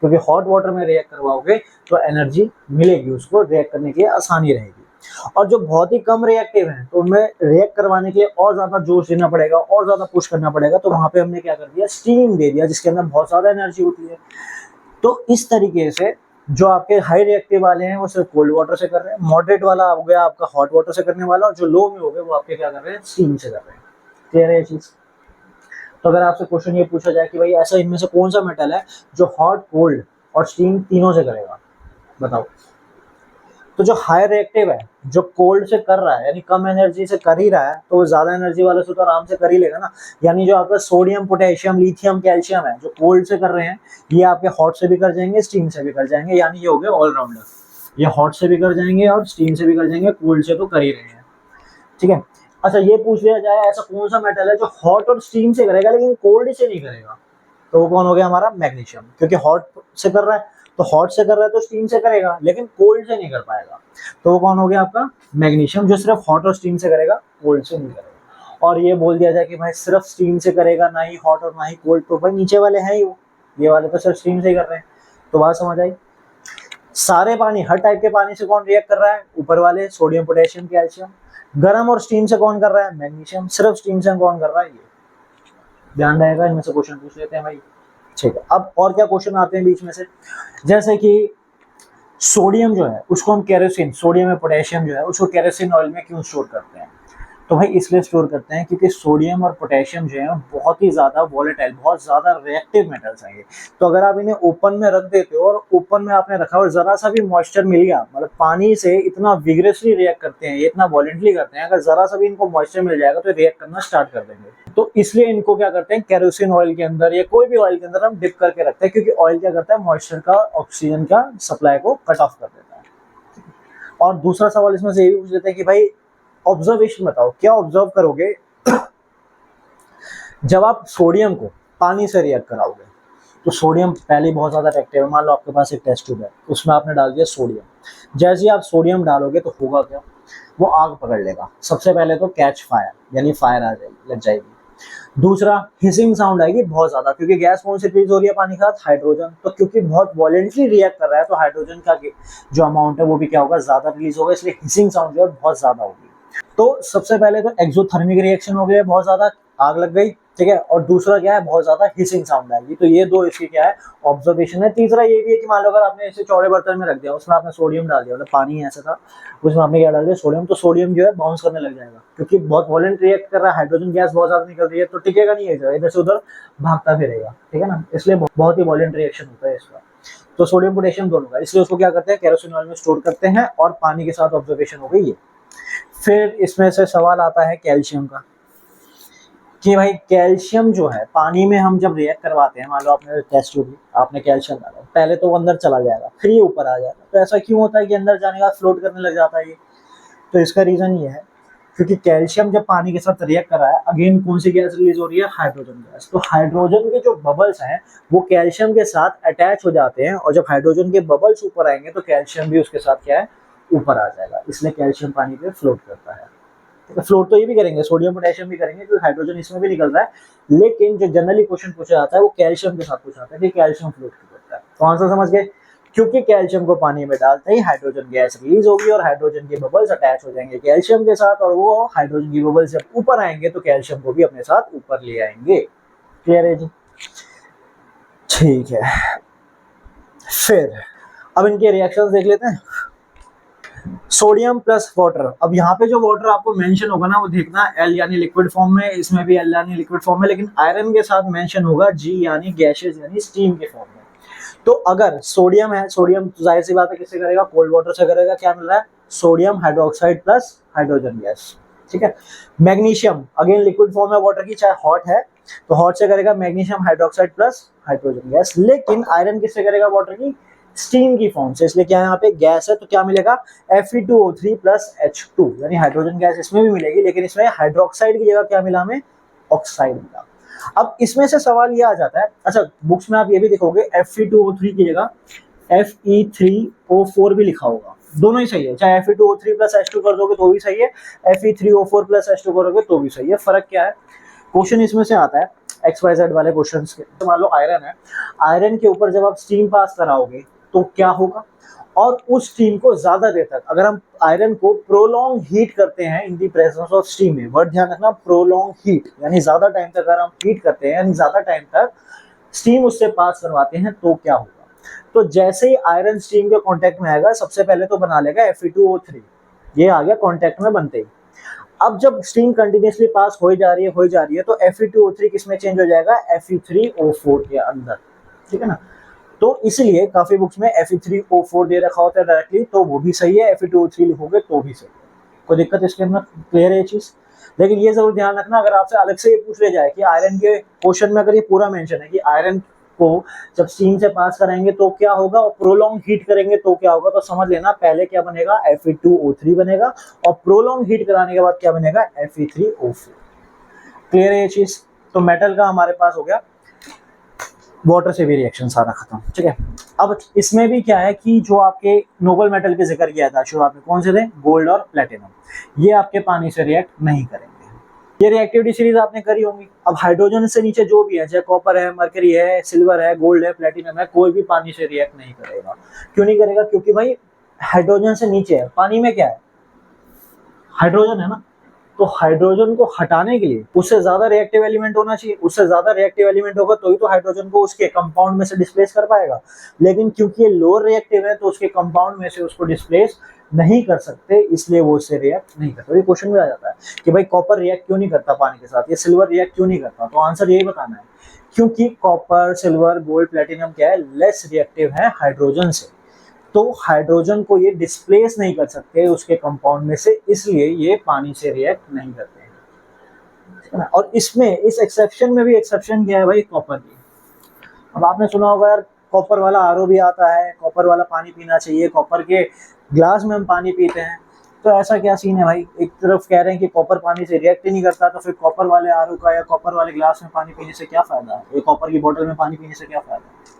क्योंकि हॉट वाटर में रिएक्ट करवाओगे तो एनर्जी मिलेगी, उसको रिएक्ट करने के लिए आसानी रहेगी। और जो बहुत ही कम रिएक्टिव हैं तो उनमें रिएक्ट करवाने के लिए और ज्यादा जोश देना पड़ेगा, और ज्यादा पुश करना पड़ेगा, तो वहां पे हमने क्या कर दिया, स्टीम दे दिया, जिसके अंदर बहुत ज्यादा एनर्जी होती है। तो इस तरीके से जो आपके हाई रिएक्टिव वाले हैं वो सिर्फ कोल्ड वाटर से कर रहे हैं, मॉडरेट वाला हो गया आपका हॉट वाटर से करने वाला, और जो लो में हो गए वो आपके क्या कर रहे हैं, स्टीम से कर रहे हैं। क्लियर है ये चीज? तो अगर आपसे क्वेश्चन ये पूछा जाए कि भाई ऐसा इनमें से कौन सा मेटल है जो हॉट, कोल्ड और स्टीम तीनों से करेगा, बताओ। तो जो हाई रिएक्टिव है, जो कोल्ड से कर रहा है, यानी कम एनर्जी से कर ही रहा है, तो वो ज्यादा एनर्जी वाले से तो आराम से कर ही लेगा ना। यानी जो आपका सोडियम, पोटेशियम, लिथियम, कैल्शियम है, जो कोल्ड से कर रहे हैं, ये आपके हॉट से भी कर जाएंगे, स्टीम से भी कर जाएंगे, यानी ये हो गए ऑलराउंडर। ये हॉट से भी कर जाएंगे और स्टीम से भी कर जाएंगे, कोल्ड से तो कर ही रहे हैं। ठीक है। अच्छा, ये पूछ लिया जाए ऐसा कौन सा मेटल है जो हॉट और स्टीम से करेगा लेकिन कोल्ड से नहीं करेगा, तो वो कौन हो गया हमारा, मैग्नीशियम। क्योंकि हॉट से कर रहा है तो हॉट से कर रहा है तो स्टीम से करेगा, लेकिन कोल्ड से नहीं कर पाएगा, तो वो कौन हो गया आपका, मैग्नीशियम, जो सिर्फ हॉट और स्टीम से करेगा, कोल्ड से नहीं करेगा। और ये बोल दिया जाए कि भाई सिर्फ स्टीम से करेगा, ना ही हॉट और ना ही कोल्ड, तो भाई नीचे वाले हैं ही वो, ये वाले तो सिर्फ स्टीम से ही कर रहे हैं। तो बात समझ आई? सारे पानी, हर टाइप के पानी से कौन रिएक्ट कर रहा है, ऊपर वाले सोडियम, पोटेशियम, कैल्शियम। गर्म और स्टीम से कौन कर रहा है, मैग्नीशियम। सिर्फ स्टीम से कौन कर रहा है, ये ध्यान रहेगा। इनमें से क्वेश्चन पूछ लेते हैं भाई। ठीक है, अब और क्या क्वेश्चन आते हैं बीच में से, जैसे कि सोडियम जो है उसको हम केरोसिन, सोडियम में पोटेशियम जो है उसको केरोसिन ऑयल में क्यों स्टोर करते हैं, तो भाई इसलिए स्टोर करते हैं क्योंकि सोडियम और पोटेशियम जो है बहुत ही ज्यादा वॉलेटाइल, बहुत ज्यादा रिएक्टिव मेटल्स हैं ये। तो अगर आप इन्हें ओपन में रख देते हो और ओपन में आपने रखा और जरा सा भी मॉइस्चर मिल गया, मतलब पानी से इतना विग्रेसली रिएक्ट करते हैं ये, इतना वॉलेंटली करते हैं, अगर जरा सा भी इनको मॉइस्चर मिल जाएगा तो रिएक्ट करना स्टार्ट कर देंगे। तो इसलिए इनको क्या करते हैं, केरोसिन ऑयल के अंदर या कोई भी ऑयल के अंदर हम डिप करके रखते हैं, क्योंकि ऑयल क्या करता है, मॉइस्चर का, ऑक्सीजन का सप्लाई को कट ऑफ कर देता है। और दूसरा सवाल इसमें से ये भी पूछ लेते हैं कि भाई ऑब्जर्वेशन बताओ, क्या ऑब्जर्व करोगे जब आप सोडियम को पानी से रिएक्ट कराओगे। तो सोडियम पहले ही बहुत ज्यादा रिएक्टिव है, मान लो आपके पास एक टेस्ट ट्यूब है, उसमें आपने डाल दिया सोडियम। जैसे ही आप सोडियम डालोगे तो होगा क्या, वो आग पकड़ लेगा। सबसे पहले तो कैच फायर, यानी फायर आ जाएगी, लग जाएगी। दूसरा, हिसिंग साउंड आएगी बहुत ज्यादा, क्योंकि गैस कौन सी रिलीज हो रही है पानी के साथ, हाइड्रोजन। तो क्योंकि बहुत वॉलेंटली रिएक्ट कर रहा है तो हाइड्रोजन का जो अमाउंट है वो भी क्या होगा, ज्यादा रिलीज होगा, इसलिए हिसिंग साउंड जो है बहुत ज्यादा होगी। तो सबसे पहले तो एक्सोथर्मिक रिएक्शन हो गया, बहुत ज्यादा आग लग गई, ठीक है। और दूसरा क्या है, बहुत ज्यादा हिसिंग साउंड आएगी। तो ये दो इसकी क्या है, ऑब्जर्वेशन है। तीसरा ये भी है कि मान लो अगर आपने इसे चौड़े बर्तन में रख दिया, उसमें आपने सोडियम डाल दिया, मतलब पानी ऐसा था, उसमें आपने क्या डाल दिया, सोडियम, तो सोडियम जो है बाउंस करने लग जाएगा, क्योंकि बहुत वॉलेंट रिएक्ट कर रहा है, हाइड्रोजन गैस बहुत ज्यादा निकल रही है, तो टिकेगा नहीं है, इधर से उधर भागता फिरेगा, ठीक है ना। इसलिए बहुत ही वॉलेंट रिएक्शन होता है इसका। तो सोडियम पोटेशियम दोनों का, इसलिए उसको क्या करते हैं, केरोसिन ऑयल में स्टोर करते हैं, और पानी के साथ ऑब्जर्वेशन हो गई ये। फिर इसमें से सवाल आता है कैल्शियम का, कि भाई कैल्शियम जो है पानी में हम जब रिएक्ट करवाते हैं, मान लो आपने टेस्ट ट्यूब, आपने कैल्शियम डाला, पहले तो वो अंदर चला जाएगा, फिर ये ऊपर आ जाएगा। तो ऐसा क्यों होता है कि अंदर जाने के बाद फ्लोट करने लग जाता है ये, तो इसका रीजन ये है क्योंकि कैल्शियम जब पानी के साथ रिएक्ट कर रहा है, अगेन कौन सी गैस रिलीज हो रही है, हाइड्रोजन गैस। तो हाइड्रोजन के जो बबल्स हैं वो कैल्शियम के साथ अटैच हो जाते हैं, और जब हाइड्रोजन के बबल्स ऊपर आएंगे तो कैल्शियम भी उसके साथ क्या है, ऊपर आ जाएगा। इसलिए कैल्शियम पानी पे फ्लोट करता है। फ्लोट तो ये भी करेंगे, सोडियम पोटेशियम भी करेंगे, क्योंकि हाइड्रोजन इसमें भी निकल रहा है, लेकिन जो जनरली क्वेश्चन पूछा जाता है वो कैल्शियम के साथ पूछा जाता है कि कैल्शियम फ्लोट क्यों करता है। तो आंसर समझ गए, क्योंकि कैल्शियम को पानी में डालते ही हाइड्रोजन गैस रिलीज होगी और हाइड्रोजन के बबल्स अटैच हो जाएंगे कैल्शियम के साथ, और वो हाइड्रोजन की बबल्स जब ऊपर आएंगे तो कैल्शियम को भी अपने साथ ऊपर ले आएंगे। क्लियर है जी? ठीक है, फिर अब इनके रिएक्शंस देख लेते हैं। सोडियम प्लस वाटर, अब यहाँ पे जो वाटर आपको मेंशन होगा ना वो देखना, एल यानी लिक्विड फॉर्म में, इसमें भी एल यानी लिक्विड फॉर्म में, लेकिन आयरन के साथ मेंशन होगा जी यानी गैसेस यानी स्टीम के फॉर्म में। तो अगर सोडियम है, सोडियम जाहिर सी बात है किससे करेगा, कोल्ड वाटर से करेगा। क्या मिल रहा है, sodium hydroxide plus hydrogen gas, ठीक है। मैग्नीशियम अगेन लिक्विड फॉर्म है वाटर की, चाहे हॉट है तो हॉट से करेगा magnesium hydroxide plus hydrogen gas. लेकिन आयरन किससे करेगा, वाटर की स्टीम की फॉर्म से, इसलिए क्या यहाँ पे गैस है तो क्या मिलेगा, Fe2O3 प्लस H2, यानी हाइड्रोजन गैस इसमें भी मिलेगी, लेकिन इसमें हाइड्रोक्साइड की जगह क्या मिला हमें, ऑक्साइड मिला। अब इसमें से सवाल ये आ जाता है, अच्छा बुक्स में आप ये भी देखोगे Fe2O3 की जगह Fe3O4 भी लिखा होगा, दोनों ही सही है, चाहे Fe2O3 प्लस H2 कर दोगे तो भी सही है, Fe3O4 प्लस H2 करोगे तो भी सही है। फर्क क्या है, क्वेश्चन इसमें से आता है XYZ वाले क्वेश्चंस के, तो मान लो आयरन है, आयरन के ऊपर जब आप स्टीम पास कराओगे तो क्या होगा, और उस स्टीम को ज्यादा देर तक, अगर हम आयरन को प्रोलॉन्ग हीट करते हैं इन दी प्रेजेंस ऑफ स्टीम में, वर्ड ध्यान रखना, प्रोलॉन्ग हीट, यानी ज्यादा टाइम तक अगर हम हीट करते हैं, यानी ज्यादा टाइम तक स्टीम उससे पास करवाते हैं, तो क्या होगा? तो जैसे ही आयरन स्टीम के कांटेक्ट में आएगा, सबसे पहले तो बना लेगा Fe2O3, ये आ गया कांटेक्ट में बनते ही। अब जब स्टीम कंटिन्यूसली पास हो जा रही है तो Fe2O3 किस में चेंज हो जाएगा? Fe3O4 के अंदर, ठीक है ना। तो इसलिए काफी बुक्स में Fe3O4 दे रखा होता है डायरेक्टली, तो वो भी सही है, Fe2O3 लिखोगे तो भी सही है, कोई दिक्कत इसके अंदर? क्लियर है ये चीज? लेकिन ये जरूर ध्यान रखना, अगर आपसे अलग से ये पूछ ले जाए कि आयरन के क्वेश्चन में अगर ये पूरा मेंशन है कि आयरन को जब स्टीम से पास कराएंगे तो क्या होगा और प्रोलॉन्ग हीट करेंगे तो क्या होगा, तो समझ लेना पहले क्या बनेगा? Fe2O3 बनेगा, और प्रोलॉन्ग हीट कराने के बाद क्या बनेगा? Fe3O4। क्लियर है ये चीज? तो मेटल का हमारे पास हो गया, वाटर से भी रिएक्शन सारा खत्म, ठीक है। अब इसमें भी क्या है कि जो आपके नोबल मेटल के जिक्र किया था शुरुआत में, कौन से थे? गोल्ड और प्लेटिनम, ये आपके पानी से रिएक्ट नहीं करेंगे। ये रिएक्टिविटी सीरीज आपने करी होंगी। अब हाइड्रोजन से नीचे जो भी है, चाहे कॉपर है, मरकरी है, सिल्वर है, गोल्ड है, प्लेटिनम है, कोई भी पानी से रिएक्ट नहीं करेगा। क्यों नहीं करेगा? क्योंकि भाई हाइड्रोजन से नीचे है, पानी में क्या है? हाइड्रोजन है ना। तो हाइड्रोजन को हटाने के लिए उससे ज्यादा रिएक्टिव एलिमेंट होना चाहिए, उससे ज्यादा रिएक्टिव एलिमेंट होगा तो ही तो हाइड्रोजन को उसके कंपाउंड में से डिस्प्लेस कर पाएगा। लेकिन क्योंकि ये लोअर रिएक्टिव है तो उसके कंपाउंड में से उसको डिस्प्लेस नहीं कर सकते, इसलिए वो उससे रिएक्ट नहीं करता। ये क्वेश्चन में आ जाता है कि भाई कॉपर रिएक्ट क्यों नहीं करता पानी के साथ, ये सिल्वर रिएक्ट क्यों नहीं करता, तो आंसर यही बताना है, क्योंकि कॉपर, सिल्वर, गोल्ड, प्लेटिनम क्या है? लेस रिएक्टिव है हाइड्रोजन से, तो हाइड्रोजन को ये डिस्प्लेस नहीं कर सकते उसके कंपाउंड में से, इसलिए ये पानी से रिएक्ट नहीं करते हैं। और इसमें इस एक्सेप्शन में भी एक्सेप्शन क्या है भाई? कॉपर की। अब आपने सुना होगा यार कॉपर वाला आरओ भी आता है, कॉपर वाला पानी पीना चाहिए, कॉपर के ग्लास में हम पानी पीते हैं, तो ऐसा क्या सीन है भाई? एक तरफ कह रहे हैं कि कॉपर पानी से रिएक्ट ही नहीं करता, तो फिर कॉपर वाले आरओ का या कॉपर वाले ग्लास में पानी पीने से क्या फायदा है? ये कॉपर की बोतल में पानी पीने से क्या फायदा है?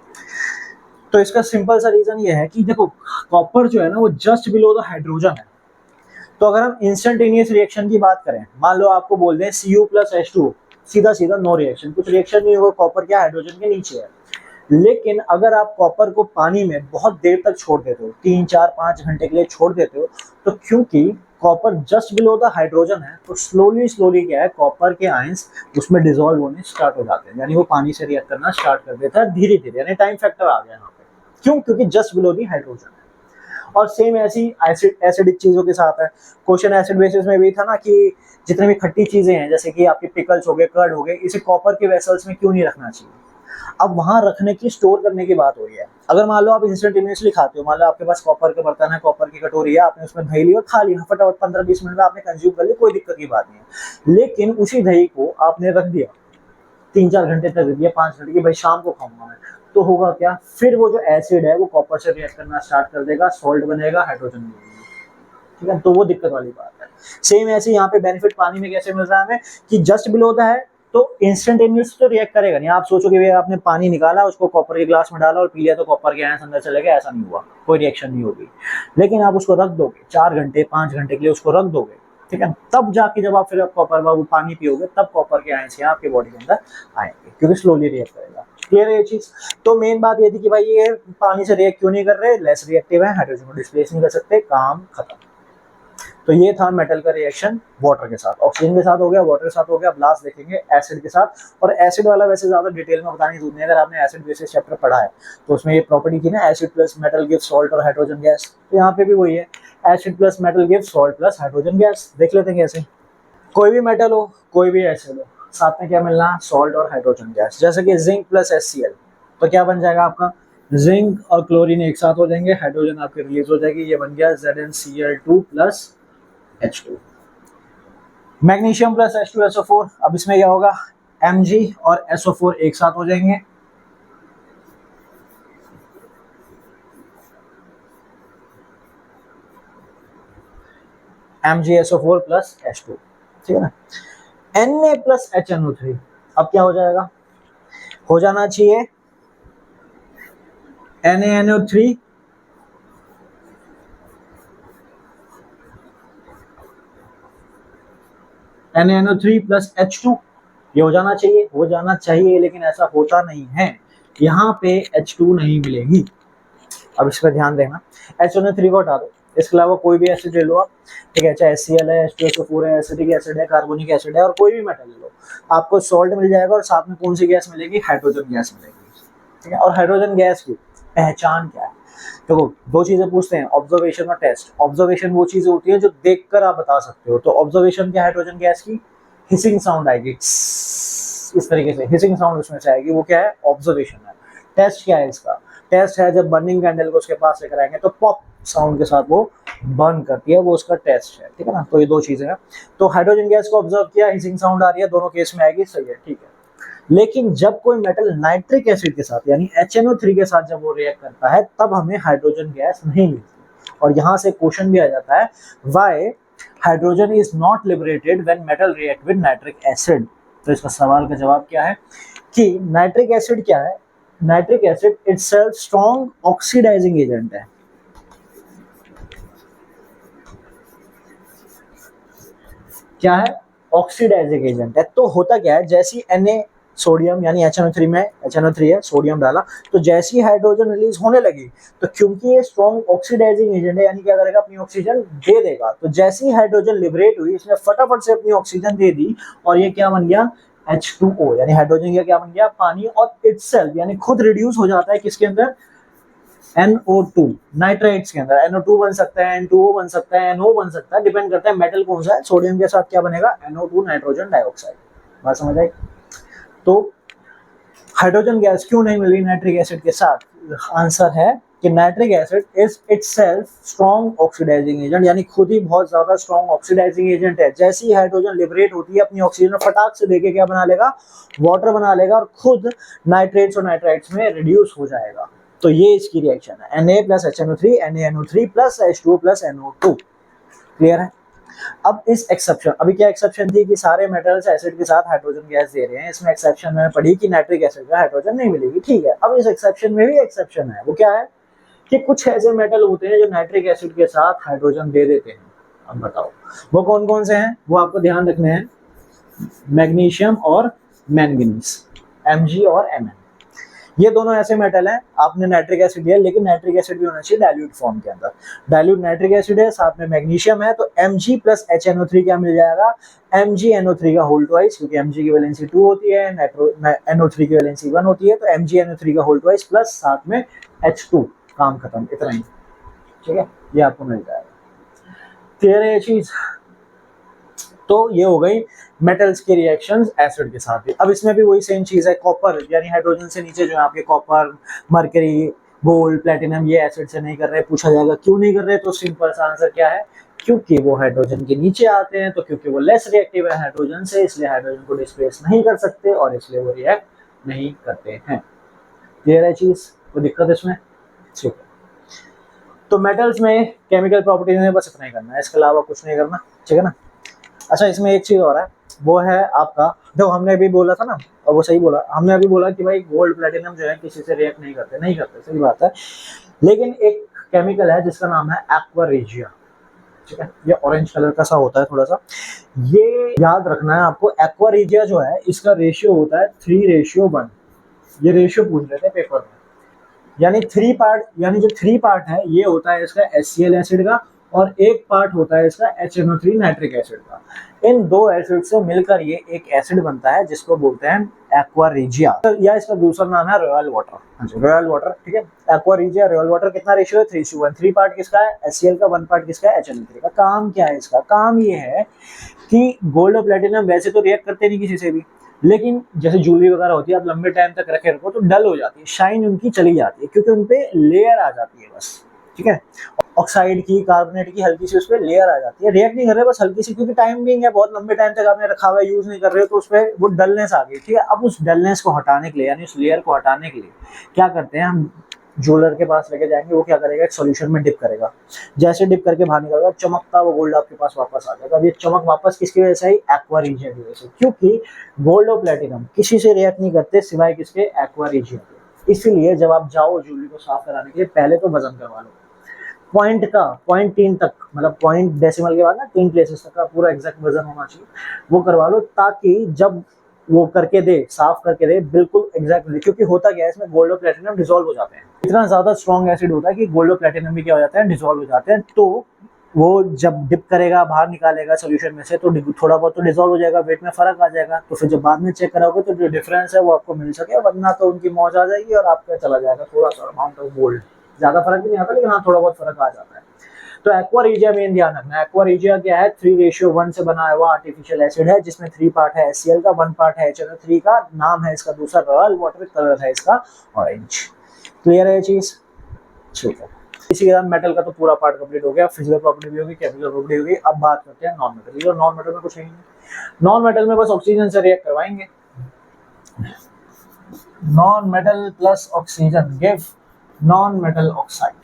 तो इसका सिंपल सा रीजन ये है कि देखो कॉपर जो है ना वो जस्ट बिलो द हाइड्रोजन है। तो अगर हम इंस्टेंटेनियस रिएक्शन की बात करें, मान लो आपको बोल दें Cu+H2O, सीधा सीधा नो रिएक्शन, कुछ रिएक्शन नहीं होगा, कॉपर क्या हाइड्रोजन के नीचे है। लेकिन अगर आप कॉपर को पानी में बहुत देर तक छोड़ देते हो, 3, 4, 5 घंटे के लिए छोड़ देते हो, तो क्योंकि copper just below the hydrogen है, तो स्लोली स्लोली क्या है, कॉपर के आयंस उसमें डिसॉल्व होने स्टार्ट हो जाते हैं, यानी वो पानी से रिएक्ट करना स्टार्ट कर देता है धीरे धीरे, यानी टाइम फैक्टर आ गया यहाँ पे। क्यों? क्योंकि जस्ट बिलो दी हाइड्रोजन है। और सेम ऐसी एसिडिक चीजों के साथ है। क्वेश्चन एसिड बेसिस में भी था ना कि जितने भी खट्टी चीजें हैं, जैसे कि आपके पिकल्स हो गए, कर्ड हो गए, इसे कॉपर के वेसल्स में क्यों नहीं रखना चाहिए? अब वहां रखने की, स्टोर करने की बात हो रही है। अगर मान लो आप इंस्टेंटेनियसली खाते हो, मान लो आपके पास कॉपर का बर्तन है, कॉपर की कटोरी है, आपने उसमें दही ली और खा ली, फटाफट 15-20 मिनट में आपने कंज्यूम कर ली, कोई दिक्कत की बात नहीं है। लेकिन उसी दही को आपने रख दिया 3-4 घंटे तक, रख दिया 5 घंटे की, भाई शाम को खाऊंगा मैं, तो होगा क्या? फिर वो जो एसिड है वो कॉपर से रिएक्ट करना स्टार्ट कर देगा, सॉल्ट बनेगा, हाइड्रोजन बनेगा, ठीक है। तो वो दिक्कत वाली बात है। सेम ऐसे यहाँ पे बेनिफिट पानी में कैसे मिल रहा है हमें कि जस्ट बिलो होता है तो इंस्टेंटेनियस तो रिएक्ट करेगा नहीं। आप सोचोगे भैया आपने पानी निकाला, उसको कॉपर के ग्लास में डाला और पी लिया तो कॉपर के आयंस अंदर चले गए, ऐसा नहीं हुआ, कोई रिएक्शन नहीं होगी। लेकिन आप उसको रख दोगे 4 घंटे 5 घंटे के लिए, उसको रख दोगे, ठीक है, तब जाके जब आप फिर कॉपर वो पानी पियोगे, तब कॉपर के आयंस यहाँ आपके बॉडी के अंदर आएंगे, क्योंकि स्लोली रिएक्ट करेगा। क्लियर है ये चीज? तो मेन बात ये थी कि भाई ये पानी से रिएक्ट क्यों नहीं कर रहे, लेस रिएक्टिव है, हाइड्रोजन को डिस्प्लेस नहीं कर सकते, काम खत्म। तो ये था मेटल का रिएक्शन वाटर के साथ, ऑक्सीजन के साथ हो गया, वाटर के साथ हो गया। अब लास्ट देखेंगे एसिड के साथ, और एसिड वाला वैसे ज्यादा डिटेल में बताने की जरूरत नहीं, अगर आपने एसिड बेसिस चैप्टर पढ़ा है तो उसमें ये प्रॉपर्टी थी ना, acid plus metal gives salt और हाइड्रोजन गैस, तो यहाँ पे भी वही है, acid plus metal gives salt plus hydrogen gas. देख लेते हैं कैसे। कोई भी मेटल हो, कोई भी एसिड हो, साथ में क्या मिलना? सॉल्ट और हाइड्रोजन गैस। जैसे कि जिंक प्लस HCl, तो क्या बन जाएगा आपका? जिंक और क्लोरीन एक साथ हो जाएंगे, हाइड्रोजन आपकी रिलीज हो जाएगी, ये बन गया ZnCl2 plus H2। Magnesium plus H2SO4, अब इसमें क्या होगा? Mg और SO4 एक साथ हो जाएंगे, MgSO4 प्लस H2, ठीक है ना। Na प्लस HNO3, अब क्या हो जाएगा? हो जाना चाहिए NaNO3 NaNO3 प्लस H2, ये हो जाना चाहिए, हो जाना चाहिए, लेकिन ऐसा होता नहीं है, यहाँ पे H2 नहीं मिलेगी, अब इस पर ध्यान देना, HNO3 को हटा दो, इसके अलावा कोई भी एसिड ले लो आप, ठीक है, चाहे HCl है, H2SO4 है, एसिटिक एसिड है, कार्बोनिक एसिड है, और कोई भी मेटल ले लो, आपको सॉल्ट मिल जाएगा और साथ में कौन सी गैस मिलेगी, हाइड्रोजन गैस मिलेगी, ठीक है। और हाइड्रोजन गैस की पहचान क्या है, देखो दो चीजें पूछते हैं, ऑब्जर्वेशन और टेस्ट। ऑब्जर्वेशन वो चीजें होती है जो देखकर आप बता सकते हो, तो ऑब्जर्वेशन क्या हाइड्रोजन गैस की, हिसिंग साउंड आएगी, इस तरीके से हिसिंग साउंड उसमें से आएगी, वो क्या है, ऑब्जर्वेशन है। टेस्ट क्या है इसका, टेस्ट है जब बर्निंग कैंडल को उसके पास लेकर आएंगे तो पॉप साउंड के साथ वो बर्न करती है, वो उसका टेस्ट है, ठीक है ना। तो ये दो चीजें हैं। तो हाइड्रोजन गैस को ऑब्जर्व किया, हिसिंग साउंड आ रही है, दोनों केस में आएगी, सही है, ठीक है। लेकिन जब कोई मेटल नाइट्रिक एसिड के साथ यानी HNO3 के साथ जब वो रिएक्ट करता है तब हमें हाइड्रोजन गैस नहीं मिलती। और यहां से क्वेश्चन भी आ जाता है, why hydrogen is not liberated when metal react with nitric acid. तो इसका सवाल का जवाब क्या है कि नाइट्रिक एसिड क्या है, nitric acid itself strong oxidizing agent है। क्या है, ऑक्सीडाइजिंग एजेंट है। तो होता क्या है, जैसी Na सोडियम यानी HNO3 में HNO3 है, सोडियम डाला, तो जैसी हाइड्रोजन रिलीज होने लगी, तो क्योंकि ये स्ट्रॉन्ग ऑक्सीडाइजिंग एजेंट है, यानी क्या करेगा, अपनी ऑक्सीजन दे देगा। तो जैसी हाइड्रोजन लिबरेट हुई, इसने फटाफट से अपनी ऑक्सीजन दे दी, और ये क्या बन गया, H2O, यानी हाइड्रोजन का क्या बन गया, पानी, और इटसेल्फ यानी खुद रिड्यूस हो जाता है किसके अंदर, NO2 नाइट्राइट्स के अंदर। NO2 बन सकता है, N2O बन सकता है, NO बन सकता है, डिपेंड करता है मेटल कौन सा है। सोडियम के साथ क्या बनेगा, NO2 नाइट्रोजन डाइऑक्साइड। बात समझ आई। तो हाइड्रोजन गैस क्यों नहीं मिल रही नाइट्रिक एसिड के साथ, आंसर है कि nitric acid is itself strong oxidizing agent, यानी खुद ही बहुत ज्यादा स्ट्रॉन्ग ऑक्सीडाइजिंग एजेंट है। जैसे ही हाइड्रोजन लिबरेट होती है, अपनी ऑक्सीजन फटाक से देके क्या बना लेगा, वाटर बना लेगा, और खुद नाइट्रेट्स और नाइट्राइट्स में रिड्यूस हो जाएगा। तो ये इसकी रिएक्शन है, Na plus HNO3 NaNO3 plus H2O plus NO2। Clear है। अब इस एक्सेप्शन, अभी क्या एक्सेप्शन थी कि सारे मेटल्स एसिड के साथ हाइड्रोजन गैस दे रहे हैं, इसमें एक्सेप्शन मैंने पढ़ी कि नाइट्रिक एसिड का हाइड्रोजन नहीं मिलेगी, ठीक है। अब इस एक्सेप्शन में भी एक्सेप्शन है, वो क्या है कि कुछ ऐसे मेटल होते हैं जो नाइट्रिक एसिड के साथ हाइड्रोजन दे देते हैं। अब बताओ वो कौन कौन से हैं, वो आपको ध्यान रखने हैं, मैग्नीशियम और मैंगनीज, Mg और Mn। ये दोनों ऐसे मेटल हैं, आपने नाइट्रिक एसिड लिया, लेकिन नाइट्रिक एसिड भी होना चाहिए डाइल्यूट फॉर्म के अंदर। डाइल्यूट नाइट्रिक एसिड है, साथ में मैग्नीशियम है, तो Mg प्लस HNO3 क्या मिल जाएगा, MgNO3 का होल ट्वाइस, क्योंकि Mg की वैलेंसी 2 होती है, NO3 की वैलेंसी 1 होती है, तो MgNO3 का होल ट्वाइस प्लस साथ में H2, काम खत्म, इतना ही, ठीक है, ये आपको मिल जाएगा। क्लियर है ये चीज। तो ये हो गई मेटल्स की रिएक्शंस एसिड के साथ भी। अब इसमें भी वही सेम चीज है, कॉपर यानी हाइड्रोजन से नीचे जो है आपके कॉपर, मरकरी, गोल्ड, प्लेटिनम, ये एसिड से नहीं कर रहे। पूछा जाएगा क्यों नहीं कर रहे, तो सिंपल सा आंसर क्या है, क्योंकि वो हाइड्रोजन के नीचे आते हैं, तो क्योंकि वो लेस रिएक्टिव है हाइड्रोजन से, इसलिए हाइड्रोजन को डिस्प्लेस नहीं कर सकते और इसलिए वो रिएक्ट नहीं करते हैं। क्लियर है चीज, कोई दिक्कत इसमें, ठीक है। तो मेटल्स में केमिकल प्रॉपर्टीज में बस इतना ही करना है, इसके अलावा कुछ नहीं करना, ठीक है ना। अच्छा, इसमें एक चीज और है, वो है आपका, जो हमने अभी बोला था ना, और वो सही बोला, हमने अभी बोला कि भाई गोल्ड प्लेटिनम जो है किसी से रिएक्ट नहीं करते, नहीं करते, सही बात है। लेकिन एक केमिकल है जिसका नाम है एक्वा रेजिया, ठीक है, ये ऑरेंज कलर का सा होता है थोड़ा सा, ये याद रखना है आपको। एक्वा रेजिया जो है इसका रेशियो होता है 3:1, ये रेशियो पूछ रहे थे पेपर में, यानी 3 पार्ट, यानी जो 3 पार्ट है ये होता है इसका HCl एसिड का, और एक पार्ट होता है इसका HNO3 नाइट्रिक एसिड का। इन दो एसिड से मिलकर ये एक एसिड बनता है जिसको बोलते हैं एक्वा रेजिया, या इसका दूसरा नाम है रॉयल वाटर। हाँ जी, रॉयल वाटर, ठीक है। एक्वा रेजिया, रॉयल वाटर, कितना रेशियो है, 3:1। 3 पार्ट किसका है, HCl का, 1 पार्ट किसका है, HNO3 का। काम क्या है इसका, काम ये है कि गोल्ड और प्लेटिनम वैसे तो रिएक्ट करते नहीं किसी से भी, लेकिन जैसे ज्वेलरी वगैरह होती है, आप लंबे टाइम तक रखे रखो तो डल हो जाती है, शाइन उनकी चली जाती है, क्योंकि उनपे लेयर आ जाती है बस, ठीक है। ऑक्साइड की, कार्बोनेट की हल्की सी उस पर लेयर आ जाती है, रिएक्ट नहीं कर रहे बस हल्की सी, क्योंकि टाइम भी है, बहुत लंबे टाइम तक आपने रखा हुआ है, यूज नहीं कर रहे हो, तो उस पर वो डलनेस आ गई, ठीक है। अब उस डलनेस को हटाने के लिए, यानी उस लेयर को हटाने के लिए क्या करते हैं हम, ज्वेलर के पास लेके जाएंगे, वो क्या करेगा, एक सॉल्यूशन में डिप करेगा, जैसे डिप करके बाहर निकलेगा, चमकता वो गोल्ड आपके पास वापस आ जाएगा। अब ये चमक वापस किसकी वजह से आई, एक्वा रेजिया की वजह से, क्योंकि गोल्ड और प्लेटिनम किसी से रिएक्ट नहीं करते सिवाय किसके, एक्वा रेजिया के। इसीलिए जब आप जाओ ज्वेलरी को साफ कराने के लिए, पहले तो वजन करवा लो, पॉइंट का 0.3 तक, मतलब पॉइंट डेसिमल के बाद ना 3 प्लेसेस तक का पूरा एग्जैक्ट वजन होना चाहिए, वो करवा लो, ताकि जब वो करके दे, साफ करके दे बिल्कुल एग्जैक्टली, क्योंकि होता क्या है इसमें गोल्ड और प्लेटिनम डिसॉल्व हो जाते हैं, इतना ज्यादा स्ट्रॉन्ग एसिड होता है कि गोल्ड और प्लेटिनम भी क्या हो जाते हैं, डिसॉल्व हो जाते हैं। तो वो जब डिप करेगा, बाहर निकालेगा सोल्यूशन में से, तो थोड़ा बहुत तो डिसॉल्व हो जाएगा, वेट में फर्क आ जाएगा, तो फिर जब बाद में चेक कराओगे तो जो डिफरेंस है वो आपको मिल सके, वरना तो उनकी मौज आ जाएगी और आपका चला जाएगा थोड़ा सा अमाउंट ऑफ गोल्ड। ज्यादा फर्क भी नहीं आता, लेकिन हाँ थोड़ा बहुत फर्क आ जाता है। तो एक्वा रिजिया मेन ध्यान रखना, एक्वा रिजिया क्या है, 3:1 से बना हुआ आर्टिफिशियल एसिड है, जिसमें 3 पार्ट है HCl का, 1 पार्ट है HNO3 का, नाम है इसका दूसरा रॉयल वाटर, कलर है इसका ऑरेंज। क्लियर है ये चीज? ठीक है। इसी के साथ मेटल का तो पूरा पार्ट कंप्लीट हो गया, फिजिकल प्रॉपर्टी भी होगी, केमिकल प्रॉपर्टी होगी। अब बात करते हैं नॉन मेटल की, और नॉन मेटल में कुछ नहीं है। नॉन मेटल में बस ऑक्सीजन से रिएक्ट करवाएंगे। Non metal plus oxygen give non metal oxide,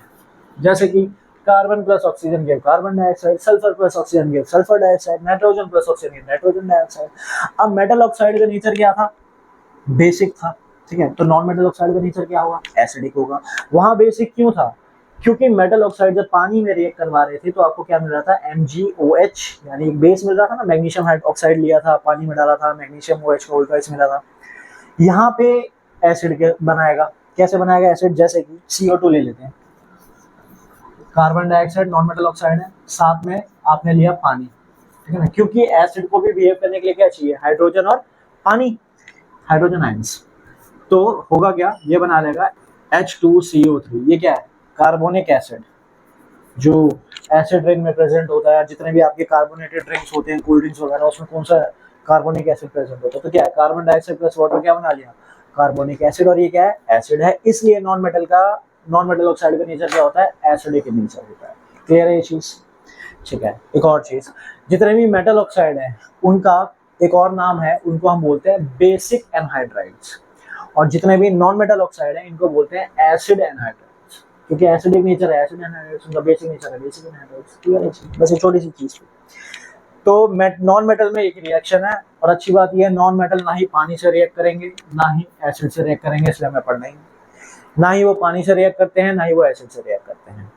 जैसे कि carbon plus oxygen give carbon dioxide, sulphur plus oxygen give sulphur dioxide, nitrogen plus oxygen give nitrogen dioxide. अब मेटल ऑक्साइड का nature क्या था? Basic था, ठीक है। तो नॉन मेटल ऑक्साइड का नेचर क्या होगा? एसिडिक होगा। वहां बेसिक क्यों था? क्योंकि मेटल ऑक्साइड जब पानी में रिएक्ट करवा रहे थे तो आपको क्या मिल रहा था? MgOH, यानी एक बेस मिल रहा था ना, मैग्नीशियम हाइड्रोक्साइड लिया था, पानी में डाला था, मैग्नीशियम OH का उल्टा मिला था। यहाँ पे एसिड के बनाएगा। कैसे बनाएगा एसिड? जैसे कि CO2 ले लेते हैं, carbon dioxide non metal oxide है, साथ में आपने लिया पानी, ठीक है ना, क्योंकि एसिड को भी बिहेव करने के लिए क्या चाहिए? हाइड्रोजन और पानी, हाइड्रोजन आयंस। तो होगा क्या? ये बना लेगा H2CO3। ये क्या है? कार्बोनिक एसिड, जो एसिड ड्रिंक में प्रेजेंट होता है। जितने भी आपके कार्बोनेटेड ड्रिंक्स होते हैं, कोल्ड ड्रिंक्स वगैरह, उसमें कौन सा कार्बोनिक एसिड प्रेजेंट होता है? तो क्या है? कार्बन डाइऑक्साइड प्लस वाटर क्या बना लिया? Carbonic acid. और ये क्या है? एसिड है। इसलिए नॉन मेटल ऑक्साइड का नेचर क्या होता है? एसिडिक नेचर होता है। क्लियर है ये चीज? ठीक है। एक और चीज, जितने भी मेटल ऑक्साइड है उनका एक और नाम है, उनको हम बोलते हैं बेसिक एनहाइड्राइड्स। और जितने भी नॉन मेटल ऑक्साइड है इनको बोलते हैं एसिड एनहाइड्राइड्स, क्योंकि एसिडिक नेचर है एसिड एनहाइड्राइड्स, उनका बेसिक नेचर है बेसिक एनहाइड्राइड्स। क्लियर है? बस एक छोटी सी चीज। तो नॉन मेटल में एक रिएक्शन है, और अच्छी बात यह है नॉन मेटल ना ही पानी से रिएक्ट करेंगे ना ही एसिड से रिएक्ट करेंगे, इसलिए हमें पढ़ना ही नहीं। ना ही वो पानी से रिएक्ट करते हैं, ना ही वो एसिड से रिएक्ट करते हैं।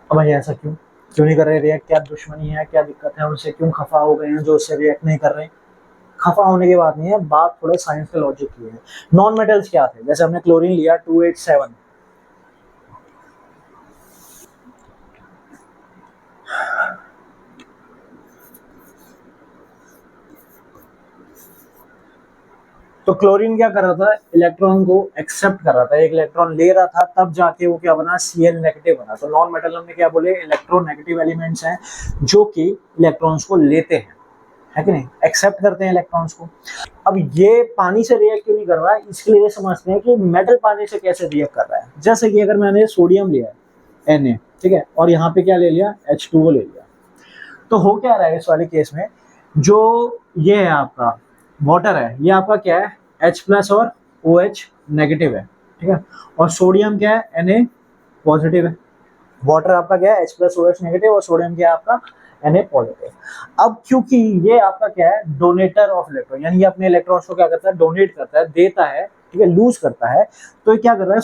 अब भाई ऐसा क्यों नहीं कर रहे रिएक्ट? क्या दुश्मनी है, क्या दिक्कत है उनसे? क्यों खफा हो गए हैं जो उससे रिएक्ट नहीं कर रहे? खफा होने की बात नहीं है, बात थोड़े साइंस के लॉजिक की है। नॉन मेटल्स क्या थे? जैसे हमने क्लोरीन लिया 287, तो क्लोरीन क्या कर रहा था? इलेक्ट्रॉन को एक्सेप्ट कर रहा था, एक इलेक्ट्रॉन ले रहा था, तब जाके वो क्या बना? Cl नेगेटिव बना। तो नॉन मेटल हमने क्या बोले? इलेक्ट्रोनेगेटिव एलिमेंट्स हैं जो कि इलेक्ट्रॉन्स को लेते हैं, है कि नहीं? एक्सेप्ट करते हैं इलेक्ट्रॉन्स को। अब ये पानी से रिएक्ट क्यों नहीं कर रहा है? इसके लिए समझते हैं कि मेटल पानी से कैसे रिएक्ट कर रहा है। जैसे कि अगर मैंने सोडियम लिया है Na, ठीक है, और यहाँ पे क्या ले लिया? H2O ले लिया, तो हो क्या रहा है इस वाले केस में? जो ये है आपका वाटर है, ये आपका क्या है? H प्लस और OH नेगेटिव है, ठीक है, और सोडियम क्या है? Na पॉजिटिव है। वाटर आपका क्या है? H प्लस OH नेगेटिव, और सोडियम क्या है आपका? Na positive. अब क्योंकि ये आपका क्या है? डोनेटर ऑफ इलेक्ट्रॉन, यानी ये अपने इलेक्ट्रॉन्स को क्या करता है? डोनेट करता है, देता है, ठीक है, लूज करता है। तो ये क्या कर रहा है?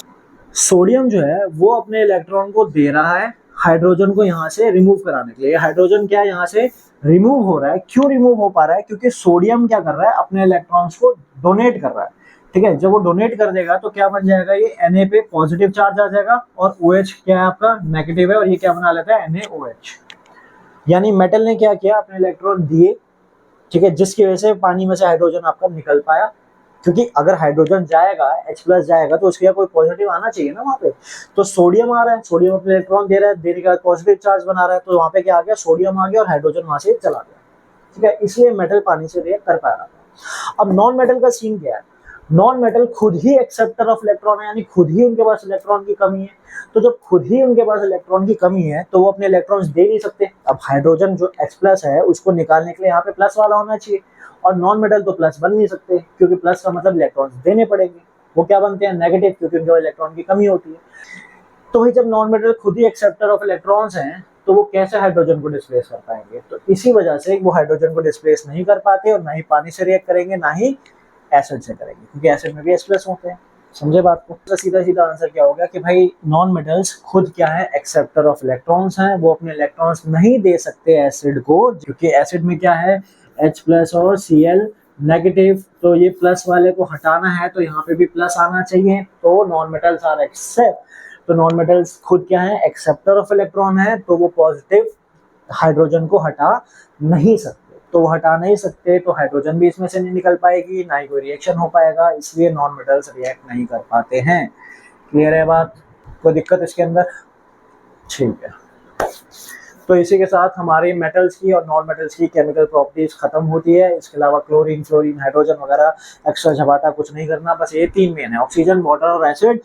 सोडियम जो है वो अपने इलेक्ट्रॉन को दे रहा है हाइड्रोजन को यहाँ से रिमूव कराने के लिए। हाइड्रोजन क्या यहाँ से रिमूव हो रहा है? क्यों रिमूव हो पा रहा है? क्योंकि सोडियम क्या कर रहा है? अपने इलेक्ट्रॉन्स को डोनेट कर रहा है, ठीक है। जब वो डोनेट कर देगा तो क्या बन जाएगा? ये Na पे पॉजिटिव चार्ज आ जाएगा, और OH क्या है आपका? नेगेटिव है, और ये क्या बना लेता है? NaOH। यानी मेटल ने क्या किया? अपने इलेक्ट्रॉन दिए, ठीक है, जिसकी वजह से पानी में से हाइड्रोजन आपका निकल पाया। क्योंकि अगर हाइड्रोजन जाएगा, H प्लस जाएगा, तो उसके कोई पॉजिटिव आना चाहिए ना वहाँ पे। तो सोडियम आ रहा है, सोडियम अपने इलेक्ट्रॉन दे रहा है, देने के बाद पॉजिटिव चार्ज बना रहा है, तो वहाँ पे क्या आ गया? सोडियम आ गया और हाइड्रोजन वहाँ से चला गया, ठीक है। इसलिए मेटल पानी से रिएक्ट कर पा रहा था। अब नॉन मेटल का सीन क्या है? नॉन मेटल खुद ही एक्सेप्टर ऑफ इलेक्ट्रॉन है, यानी खुद ही उनके पास इलेक्ट्रॉन की कमी है। तो जब खुद ही उनके पास इलेक्ट्रॉन की कमी है तो वो अपने इलेक्ट्रॉन्स दे नहीं सकते। अब हाइड्रोजन जो H प्लस है उसको निकालने के लिए यहाँ पे प्लस वाला होना चाहिए, और नॉन मेटल तो प्लस बन नहीं सकते, क्योंकि प्लस का मतलब इलेक्ट्रॉन्स देने पड़ेंगे। वो क्या बनते हैं? नेगेटिव, क्योंकि उनके पास इलेक्ट्रॉन की कमी होती है। तो भाई जब नॉन मेटल खुद ही एक्सेप्टर ऑफ इलेक्ट्रॉन्स हैं तो वो कैसे हाइड्रोजन को डिस्प्लेस कर पाएंगे? तो इसी वजह से वो हाइड्रोजन को डिस्प्लेस नहीं कर पाते, और ना ही पानी से रिएक्ट करेंगे, ना ही एसिड से करेंगे, क्योंकि एसिड में भी H प्लस होते हैं। समझे बात को? तो सीधा सीधा आंसर क्या हो गया कि भाई नॉन मेटल्स खुद क्या है? एक्सेप्टर ऑफ इलेक्ट्रॉन्स हैं। वो अपने इलेक्ट्रॉन्स नहीं दे सकते एसिड को, क्योंकि एसिड में क्या है? H प्लस और Cl नेगेटिव, तो ये प्लस वाले को हटाना है तो यहाँ पे भी प्लस आना चाहिए, तो नॉन मेटल्स आर एक्सेप्ट, तो नॉन मेटल्स खुद क्या है, एक्सेप्टर ऑफ इलेक्ट्रॉन है, तो वो पॉजिटिव हाइड्रोजन को हटा नहीं सकते, तो वो हटा नहीं सकते तो हाइड्रोजन भी इसमें से नहीं निकल पाएगी, ना ही कोई रिएक्शन हो पाएगा, इसलिए नॉन मेटल्स रिएक्ट नहीं कर पाते हैं। क्लियर है बात, कोई दिक्कत इसके अंदर? ठीक है, तो इसी के साथ हमारी मेटल्स की और नॉन मेटल्स की केमिकल प्रॉपर्टीज खत्म होती है। इसके अलावा क्लोरीन, फ्लोरीन, हाइड्रोजन वगैरह एक्स्ट्रा झपाटा कुछ नहीं करना, बस ये तीन मेन है, ऑक्सीजन, वाटर और एसिड।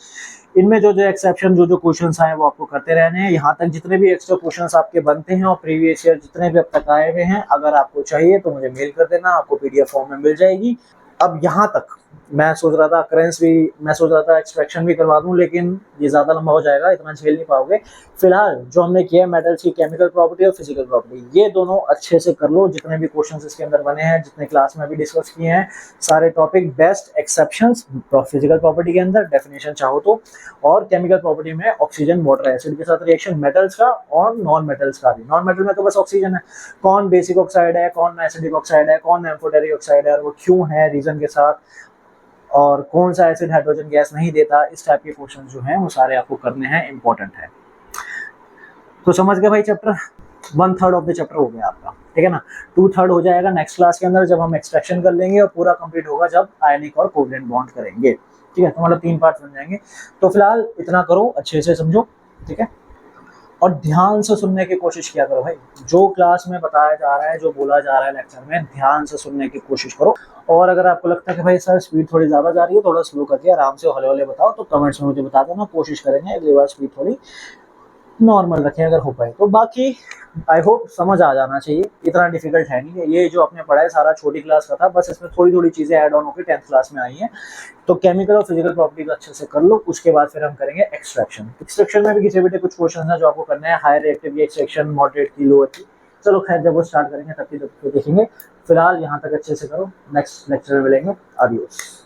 इनमें जो जो एक्सेप्शन, जो जो क्वेश्चंस आए वो आपको करते रहने हैं। यहाँ तक जितने भी एक्स्ट्रा क्वेश्चंस आपके बनते हैं और प्रीवियस ईयर जितने भी अब तक आए हुए हैं, अगर आपको चाहिए तो मुझे मेल कर देना, आपको पीडीएफ फॉर्म में मिल जाएगी। अब यहाँ तक मैं सोच रहा था अकरेंस भी, मैं सोच रहा था एक्सट्रैक्शन भी करवा दूं, लेकिन ये ज़्यादा लंबा हो जाएगा, इतना झेल नहीं पाओगे। फिलहाल जो हमने किया मेटल्स की केमिकल प्रॉपर्टी और फिजिकल प्रॉपर्टी, ये दोनों अच्छे से कर लो। जितने भी क्वेश्चंस इसके अंदर बने हैं, जितने क्लास में भी डिस्कस किए हैं, सारे topic best exceptions physical property के अंदर, डेफिनेशन चाहो तो, और केमिकल प्रॉपर्टी में ऑक्सीजन, वाटर, एसिड के साथ रिएक्शन मेटल्स का और नॉन मेटल्स का भी। नॉन मेटल में तो बस ऑक्सीजन है, कौन बेसिक ऑक्साइड है, कौन एसिडिक ऑक्साइड है, कौन एम्फोटेरिक ऑक्साइड है, और वो क्यों है रीजन के साथ, और कौन सा एसिड हाइड्रोजन गैस नहीं देता, इस टाइप के क्वेश्चन जो हैं वो सारे आपको करने हैं, इंपॉर्टेंट है। तो समझ गए भाई, चैप्टर 1/3 ऑफ द चैप्टर हो गया आपका, ठीक है ना। 2/3 हो जाएगा नेक्स्ट क्लास के अंदर जब हम एक्सट्रैक्शन कर लेंगे, और पूरा कंप्लीट होगा जब आयनिक और कोवलेंट बॉन्ड करेंगे, ठीक है। तो मतलब 3 पार्ट बन जाएंगे। तो फिलहाल इतना करो, अच्छे से समझो, ठीक है, और ध्यान से सुनने की कोशिश किया करो भाई। जो क्लास में बताया जा रहा है, जो बोला जा रहा है लेक्चर में, ध्यान से सुनने की कोशिश करो। और अगर आपको लगता है कि भाई सर स्पीड थोड़ी ज़्यादा जा रही है, थोड़ा स्लो करके आराम से हौले हौले बताओ, तो कमेंट्स में मुझे बता देना, कोशिश करेंगे अगली बार स्पीड थोड़ी नॉर्मल रखें अगर हो पाए तो। बाकी आई होप समझ आ जाना चाहिए, इतना डिफिकल्ट है नहीं। ये जो आपने पढ़ा है सारा छोटी क्लास का था, बस इसमें थोड़ी थोड़ी चीज़ें ऐड ऑन होकर 10th क्लास में आई हैं। तो केमिकल और फिजिकल प्रॉपर्टीज अच्छे से कर लो, उसके बाद फिर हम करेंगे एक्सट्रैक्शन। एक्सट्रैक्शन में भी किसी बेटे कुछ क्वेश्चन है जो आपको करना है, हायर रिएक्टिव की एक्सट्रैक्शन, मॉडरेट की, लोअर की। चलो खैर, जब वो स्टार्ट करेंगे तब की देखेंगे। फिलहाल यहाँ तक अच्छे से करो, नेक्स्ट लेक्चर में मिलेंगे। आडियोस।